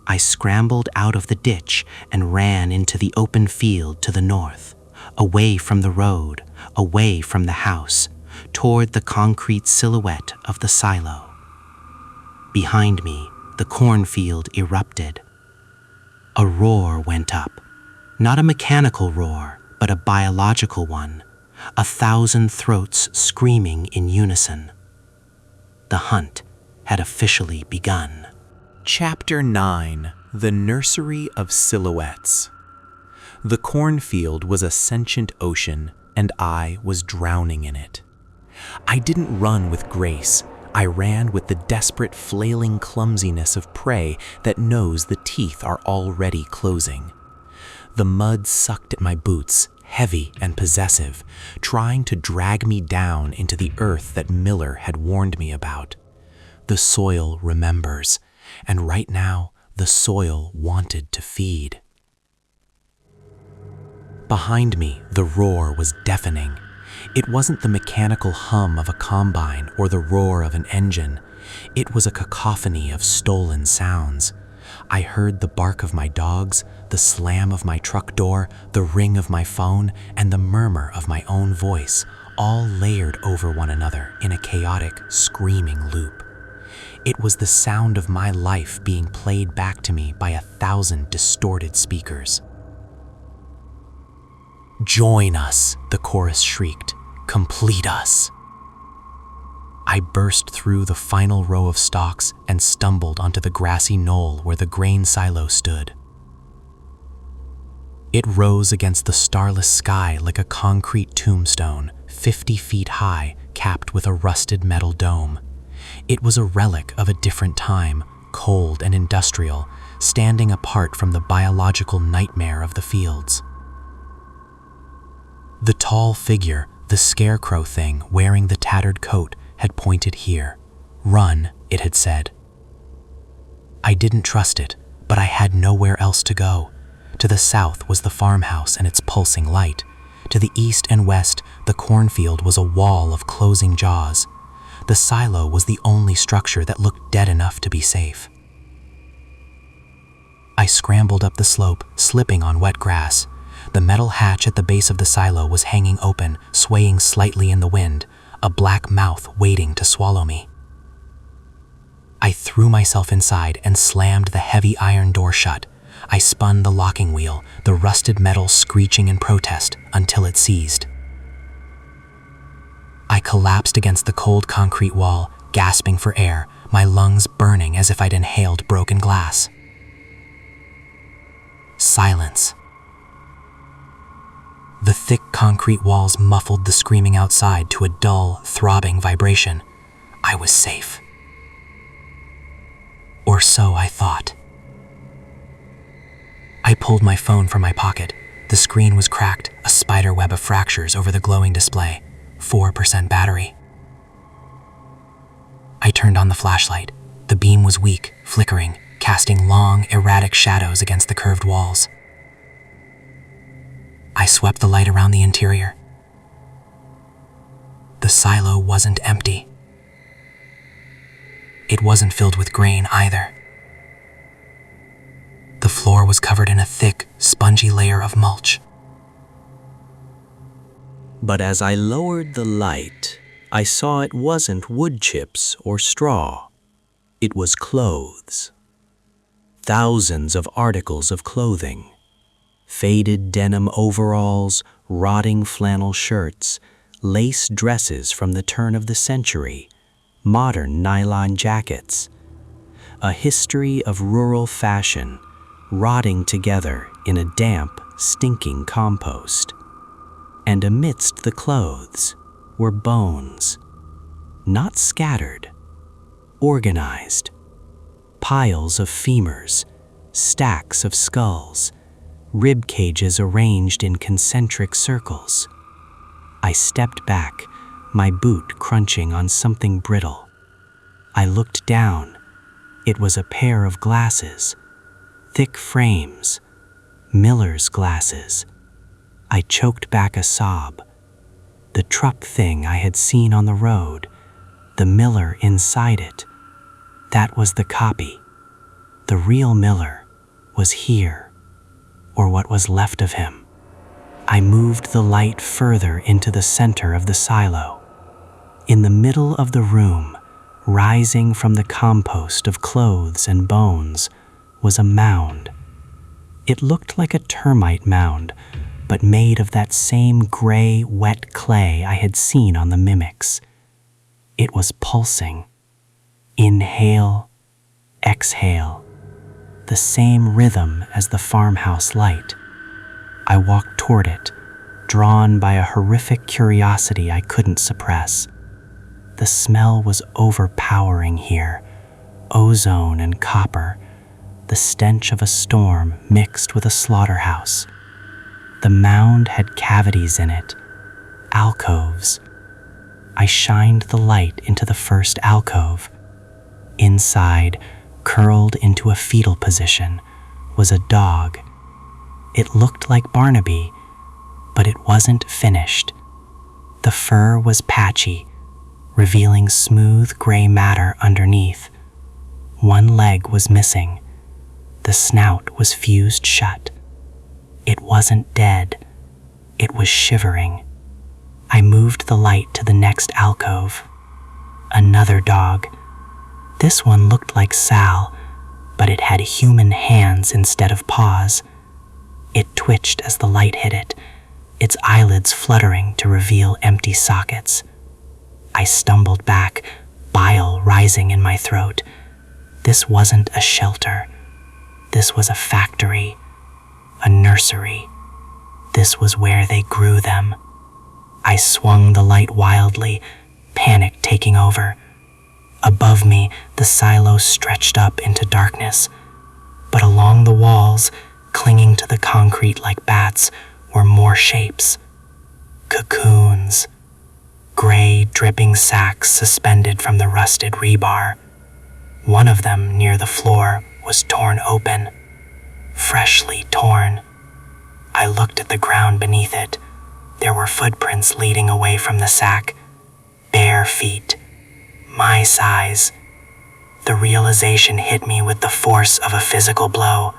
I scrambled out of the ditch and ran into the open field to the north, away from the road, away from the house, toward the concrete silhouette of the silo. Behind me, the cornfield erupted. A roar went up, not a mechanical roar, but a biological one, 1,000 throats screaming in unison. The hunt had officially begun. Chapter 9: The Nursery of Silhouettes. The cornfield was a sentient ocean, and I was drowning in it. I didn't run with grace. I ran with the desperate, flailing clumsiness of prey that knows the teeth are already closing. The mud sucked at my boots, heavy and possessive, trying to drag me down into the earth that Miller had warned me about. The soil remembers, and right now, the soil wanted to feed. Behind me, the roar was deafening. It wasn't the mechanical hum of a combine or the roar of an engine. It was a cacophony of stolen sounds. I heard the bark of my dogs, the slam of my truck door, the ring of my phone, and the murmur of my own voice, all layered over one another in a chaotic, screaming loop. It was the sound of my life being played back to me by 1,000 distorted speakers. "Join us," the chorus shrieked. "Complete us." I burst through the final row of stalks and stumbled onto the grassy knoll where the grain silo stood. It rose against the starless sky like a concrete tombstone, 50 feet high, capped with a rusted metal dome. It was a relic of a different time, cold and industrial, standing apart from the biological nightmare of the fields. The tall figure, the scarecrow thing wearing the tattered coat, had pointed here. "Run," it had said. I didn't trust it, but I had nowhere else to go. To the south was the farmhouse and its pulsing light. To the east and west, the cornfield was a wall of closing jaws. The silo was the only structure that looked dead enough to be safe. I scrambled up the slope, slipping on wet grass. The metal hatch at the base of the silo was hanging open, swaying slightly in the wind, a black mouth waiting to swallow me. I threw myself inside and slammed the heavy iron door shut. I spun the locking wheel, the rusted metal screeching in protest until it seized. I collapsed against the cold concrete wall, gasping for air, my lungs burning as if I'd inhaled broken glass. Silence. The thick concrete walls muffled the screaming outside to a dull, throbbing vibration. I was safe. Or so I thought. I pulled my phone from my pocket. The screen was cracked, a spider web of fractures over the glowing display. 4% battery. I turned on the flashlight. The beam was weak, flickering, casting long, erratic shadows against the curved walls. I swept the light around the interior. The silo wasn't empty. It wasn't filled with grain either. The floor was covered in a thick, spongy layer of mulch. But as I lowered the light, I saw it wasn't wood chips or straw. It was clothes. Thousands of articles of clothing. Faded denim overalls, rotting flannel shirts, lace dresses from the turn of the century, modern nylon jackets. A history of rural fashion, rotting together in a damp, stinking compost. And amidst the clothes were bones, not scattered, organized. Piles of femurs, stacks of skulls, rib cages arranged in concentric circles. I stepped back, my boot crunching on something brittle. I looked down. It was a pair of glasses, thick frames, Miller's glasses. I choked back a sob. The truck thing I had seen on the road, the Miller inside it, that was the copy. The real Miller was here, or what was left of him. I moved the light further into the center of the silo. In the middle of the room, rising from the compost of clothes and bones, was a mound. It looked like a termite mound, but made of that same gray, wet clay I had seen on the mimics. It was pulsing. Inhale, exhale. The same rhythm as the farmhouse light. I walked toward it, drawn by a horrific curiosity I couldn't suppress. The smell was overpowering here, ozone and copper, the stench of a storm mixed with a slaughterhouse. The mound had cavities in it, alcoves. I shined the light into the first alcove. Inside, curled into a fetal position, was a dog. It looked like Barnaby, but it wasn't finished. The fur was patchy, revealing smooth gray matter underneath. One leg was missing. The snout was fused shut. It wasn't dead. It was shivering. I moved the light to the next alcove. Another dog. This one looked like Sal, but it had human hands instead of paws. It twitched as the light hit it, its eyelids fluttering to reveal empty sockets. I stumbled back, bile rising in my throat. This wasn't a shelter. This was a factory, a nursery. This was where they grew them. I swung the light wildly, panic taking over. Above me, the silo stretched up into darkness, but along the walls, clinging to the concrete like bats, were more shapes. Cocoons. Gray, dripping sacks suspended from the rusted rebar. One of them, near the floor, was torn open. Freshly torn. I looked at the ground beneath it. There were footprints leading away from the sack. Bare feet. My size. The realization hit me with the force of a physical blow.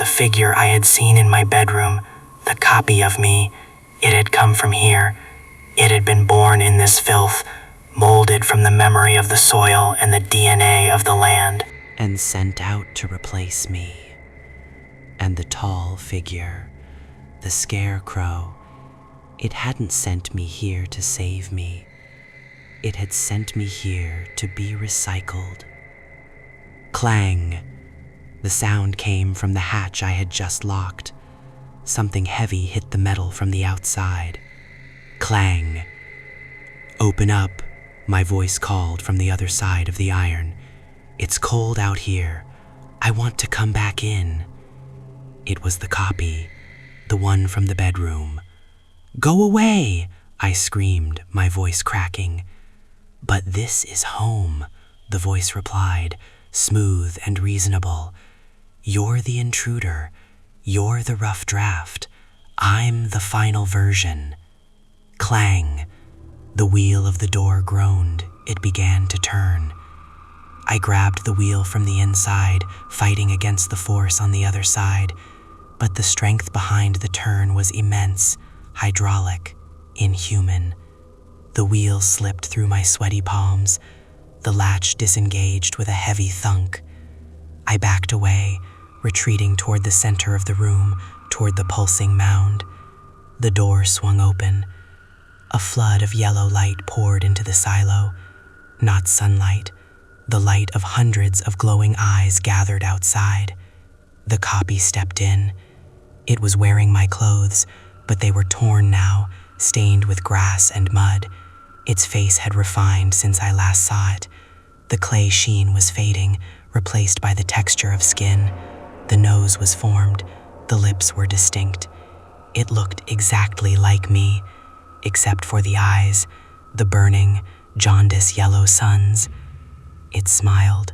The figure I had seen in my bedroom, the copy of me, it had come from here. It had been born in this filth, molded from the memory of the soil and the DNA of the land, and sent out to replace me. And the tall figure, the scarecrow, it hadn't sent me here to save me. It had sent me here to be recycled. Clang! The sound came from the hatch I had just locked. Something heavy hit the metal from the outside. Clang! Open up, my voice called from the other side of the iron. It's cold out here. I want to come back in. It was the copy, the one from the bedroom. Go away, I screamed, my voice cracking. But this is home, the voice replied, smooth and reasonable. You're the intruder. You're the rough draft. I'm the final version. Clang. The wheel of the door groaned. It began to turn. I grabbed the wheel from the inside, fighting against the force on the other side. But the strength behind the turn was immense, hydraulic, inhuman. The wheel slipped through my sweaty palms. The latch disengaged with a heavy thunk. I backed away, retreating toward the center of the room, toward the pulsing mound. The door swung open. A flood of yellow light poured into the silo. Not sunlight, the light of hundreds of glowing eyes gathered outside. The copy stepped in. It was wearing my clothes, but they were torn now, stained with grass and mud. Its face had refined since I last saw it. The clay sheen was fading, replaced by the texture of skin. The nose was formed. The lips were distinct. It looked exactly like me, except for the eyes, the burning, jaundice yellow suns. It smiled.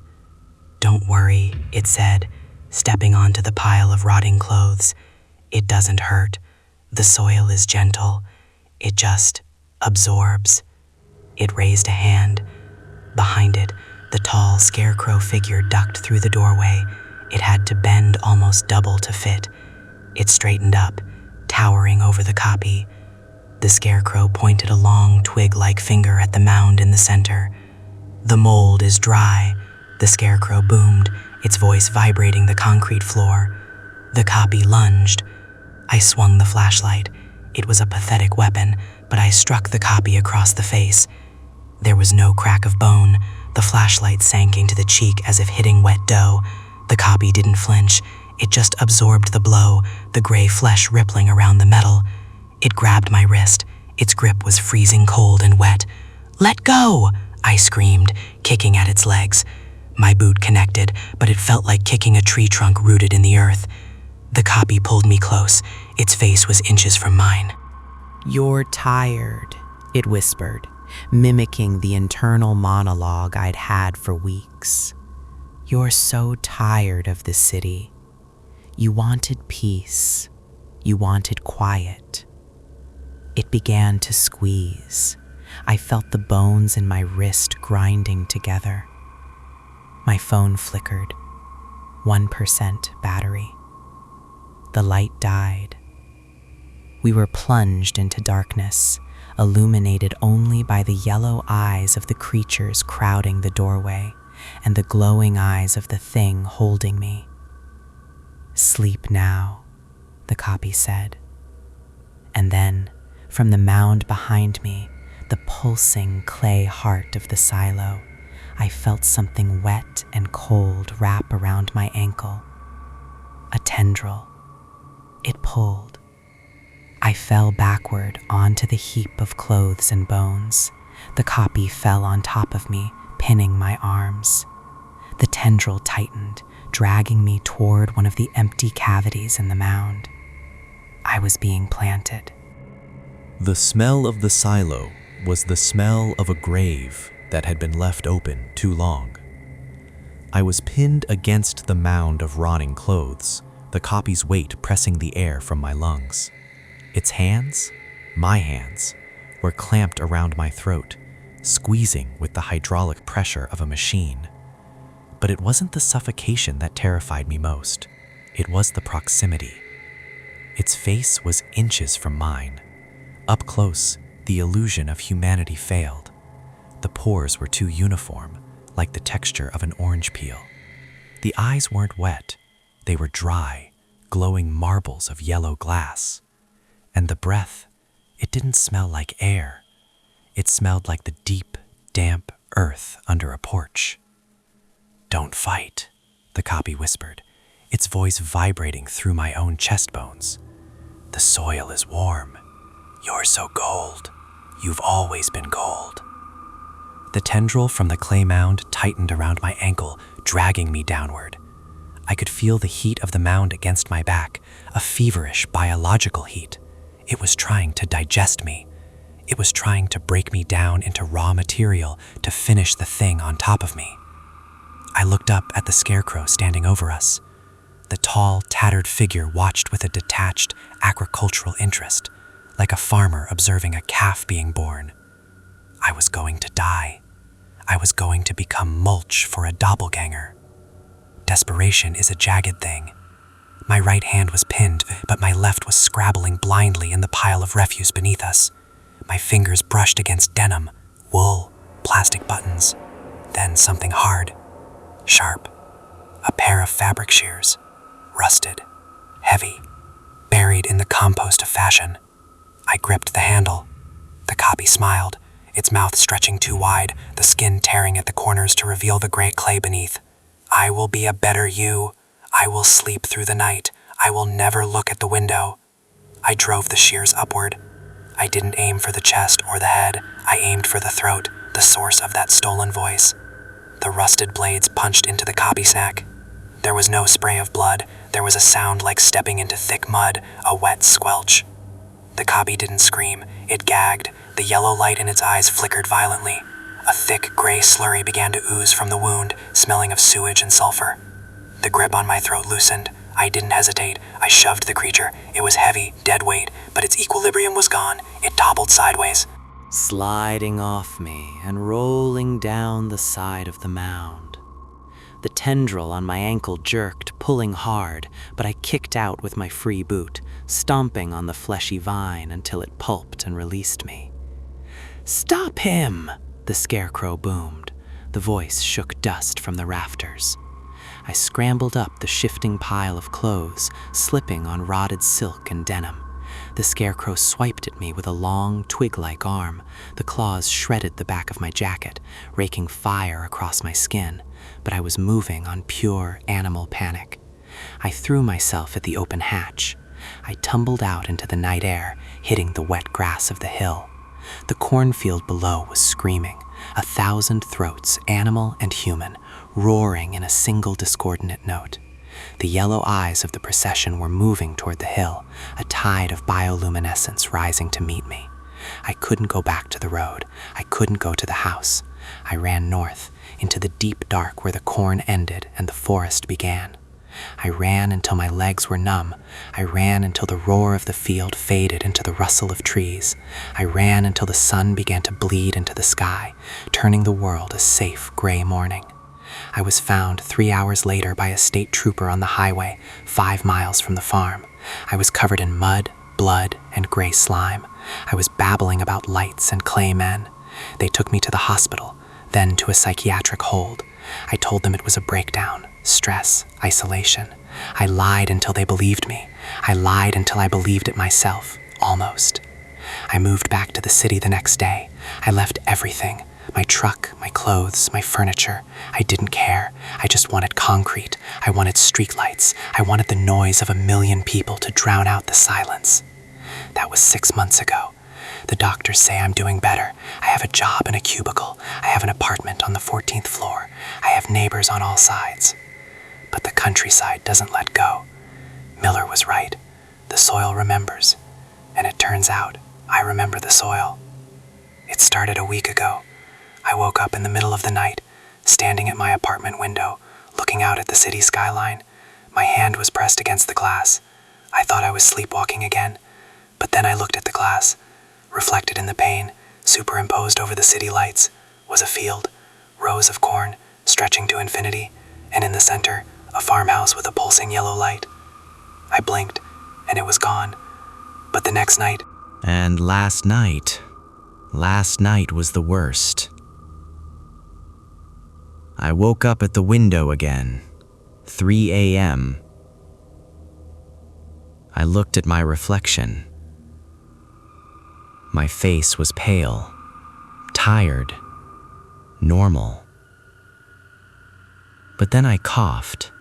Don't worry, it said, stepping onto the pile of rotting clothes. It doesn't hurt. The soil is gentle. It just absorbs. It raised a hand. Behind it, the tall scarecrow figure ducked through the doorway. It had to bend almost double to fit. It straightened up, towering over the copy. The scarecrow pointed a long twig-like finger at the mound in the center. The mold is dry, the scarecrow boomed, its voice vibrating the concrete floor. The copy lunged. I swung the flashlight. It was a pathetic weapon, but I struck the copy across the face. There was no crack of bone. The flashlight sank into the cheek as if hitting wet dough. The copy didn't flinch. It just absorbed the blow, the gray flesh rippling around the metal. It grabbed my wrist. Its grip was freezing cold and wet. "Let go!" I screamed, kicking at its legs. My boot connected, but it felt like kicking a tree trunk rooted in the earth. The copy pulled me close. Its face was inches from mine. "You're tired," it whispered, mimicking the internal monologue I'd had for weeks. "You're so tired of the city. You wanted peace. You wanted quiet." It began to squeeze. I felt the bones in my wrist grinding together. My phone flickered. 1% battery. The light died. We were plunged into darkness, illuminated only by the yellow eyes of the creatures crowding the doorway and the glowing eyes of the thing holding me. "Sleep now," the copy said. And then, from the mound behind me, the pulsing clay heart of the silo, I felt something wet and cold wrap around my ankle. A tendril. It pulled. I fell backward onto the heap of clothes and bones. The copy fell on top of me, pinning my arms. The tendril tightened, dragging me toward one of the empty cavities in the mound. I was being planted. The smell of the silo was the smell of a grave that had been left open too long. I was pinned against the mound of rotting clothes, the copy's weight pressing the air from my lungs. Its hands, my hands, were clamped around my throat, squeezing with the hydraulic pressure of a machine. But it wasn't the suffocation that terrified me most. It was the proximity. Its face was inches from mine. Up close, the illusion of humanity failed. The pores were too uniform, like the texture of an orange peel. The eyes weren't wet. They were dry, glowing marbles of yellow glass. And the breath, it didn't smell like air. It smelled like the deep, damp earth under a porch. "Don't fight," the copy whispered, its voice vibrating through my own chest bones. "The soil is warm. You're so gold. You've always been gold." The tendril from the clay mound tightened around my ankle, dragging me downward. I could feel the heat of the mound against my back, a feverish biological heat. It was trying to digest me. It was trying to break me down into raw material to finish the thing on top of me. I looked up at the scarecrow standing over us. The tall, tattered figure watched with a detached, agricultural interest, like a farmer observing a calf being born. I was going to die. I was going to become mulch for a doppelganger. Desperation is a jagged thing. My right hand was pinned, but my left was scrabbling blindly in the pile of refuse beneath us. My fingers brushed against denim, wool, plastic buttons, then something hard, sharp, a pair of fabric shears, rusted, heavy, buried in the compost of fashion. I gripped the handle. The copy smiled, its mouth stretching too wide, the skin tearing at the corners to reveal the gray clay beneath. "I will be a better you. I will sleep through the night. I will never look at the window." I drove the shears upward. I didn't aim for the chest or the head. I aimed for the throat, the source of that stolen voice. The rusted blades punched into the copy sack. There was no spray of blood. There was a sound like stepping into thick mud, a wet squelch. The copy didn't scream. It gagged. The yellow light in its eyes flickered violently. A thick gray slurry began to ooze from the wound, smelling of sewage and sulfur. The grip on my throat loosened. I didn't hesitate. I shoved the creature. It was heavy, dead weight, but its equilibrium was gone. It toppled sideways, sliding off me and rolling down the side of the mound. The tendril on my ankle jerked, pulling hard, but I kicked out with my free boot, stomping on the fleshy vine until it pulped and released me. "Stop him!" the scarecrow boomed. The voice shook dust from the rafters. I scrambled up the shifting pile of clothes, slipping on rotted silk and denim. The scarecrow swiped at me with a long, twig-like arm. The claws shredded the back of my jacket, raking fire across my skin, but I was moving on pure animal panic. I threw myself at the open hatch. I tumbled out into the night air, hitting the wet grass of the hill. The cornfield below was screaming, 1,000 throats, animal and human, roaring in a single discordant note. The yellow eyes of the procession were moving toward the hill, a tide of bioluminescence rising to meet me. I couldn't go back to the road. I couldn't go to the house. I ran north, into the deep dark where the corn ended and the forest began. I ran until my legs were numb. I ran until the roar of the field faded into the rustle of trees. I ran until the sun began to bleed into the sky, turning the world a safe gray morning. I was found 3 hours later by a state trooper on the highway, 5 miles from the farm. I was covered in mud, blood, and gray slime. I was babbling about lights and clay men. They took me to the hospital, then to a psychiatric hold. I told them it was a breakdown, stress, isolation. I lied until they believed me. I lied until I believed it myself, almost. I moved back to the city the next day. I left everything. My truck, my clothes, my furniture. I didn't care. I just wanted concrete. I wanted streetlights. I wanted the noise of 1,000,000 people to drown out the silence. That was 6 months ago. The doctors say I'm doing better. I have a job in a cubicle. I have an apartment on the 14th floor. I have neighbors on all sides. But the countryside doesn't let go. Miller was right. The soil remembers. And it turns out, I remember the soil. It started a week ago. I woke up in the middle of the night, standing at my apartment window, looking out at the city skyline. My hand was pressed against the glass. I thought I was sleepwalking again, but then I looked at the glass. Reflected in the pane, superimposed over the city lights, was a field, rows of corn, stretching to infinity, and in the center, a farmhouse with a pulsing yellow light. I blinked, and it was gone. But the next night, And last night was the worst. I woke up at the window again, 3 a.m. I looked at my reflection. My face was pale, tired, normal. But then I coughed.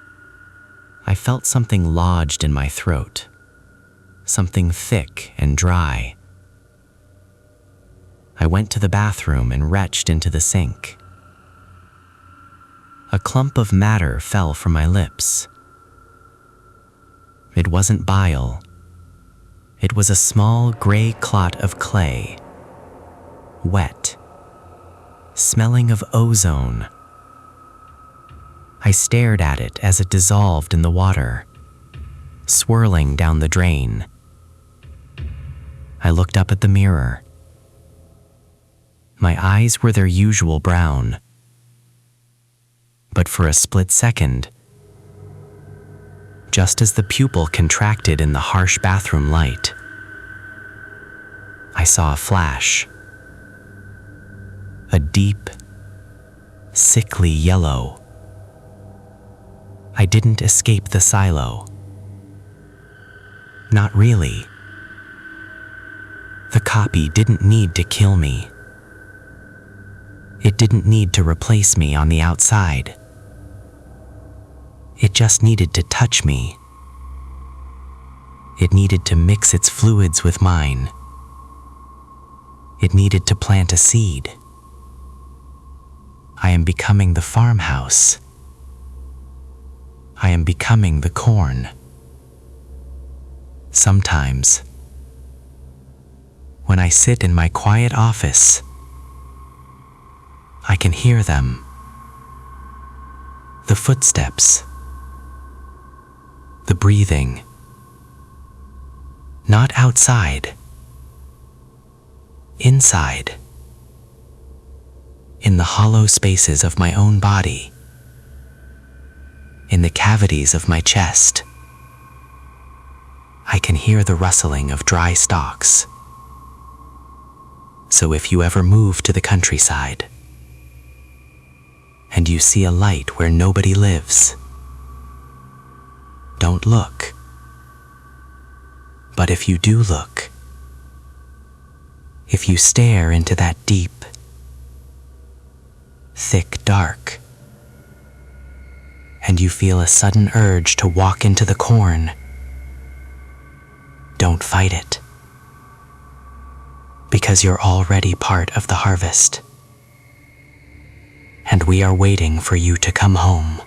I felt something lodged in my throat, something thick and dry. I went to the bathroom and retched into the sink. A clump of matter fell from my lips. It wasn't bile. It was a small gray clot of clay, wet, smelling of ozone. I stared at it as it dissolved in the water, swirling down the drain. I looked up at the mirror. My eyes were their usual brown. But for a split second, just as the pupil contracted in the harsh bathroom light, I saw a flash. A deep, sickly yellow. I didn't escape the silo. Not really. The copy didn't need to kill me. It didn't need to replace me on the outside. It just needed to touch me. It needed to mix its fluids with mine. It needed to plant a seed. I am becoming the farmhouse. I am becoming the corn. Sometimes, when I sit in my quiet office, I can hear them. The footsteps. The breathing. Not outside. Inside. In the hollow spaces of my own body. In the cavities of my chest. I can hear the rustling of dry stalks. So if you ever move to the countryside, and you see a light where nobody lives, don't look. But if you do look, if you stare into that deep, thick dark, and you feel a sudden urge to walk into the corn, don't fight it. Because you're already part of the harvest. And we are waiting for you to come home.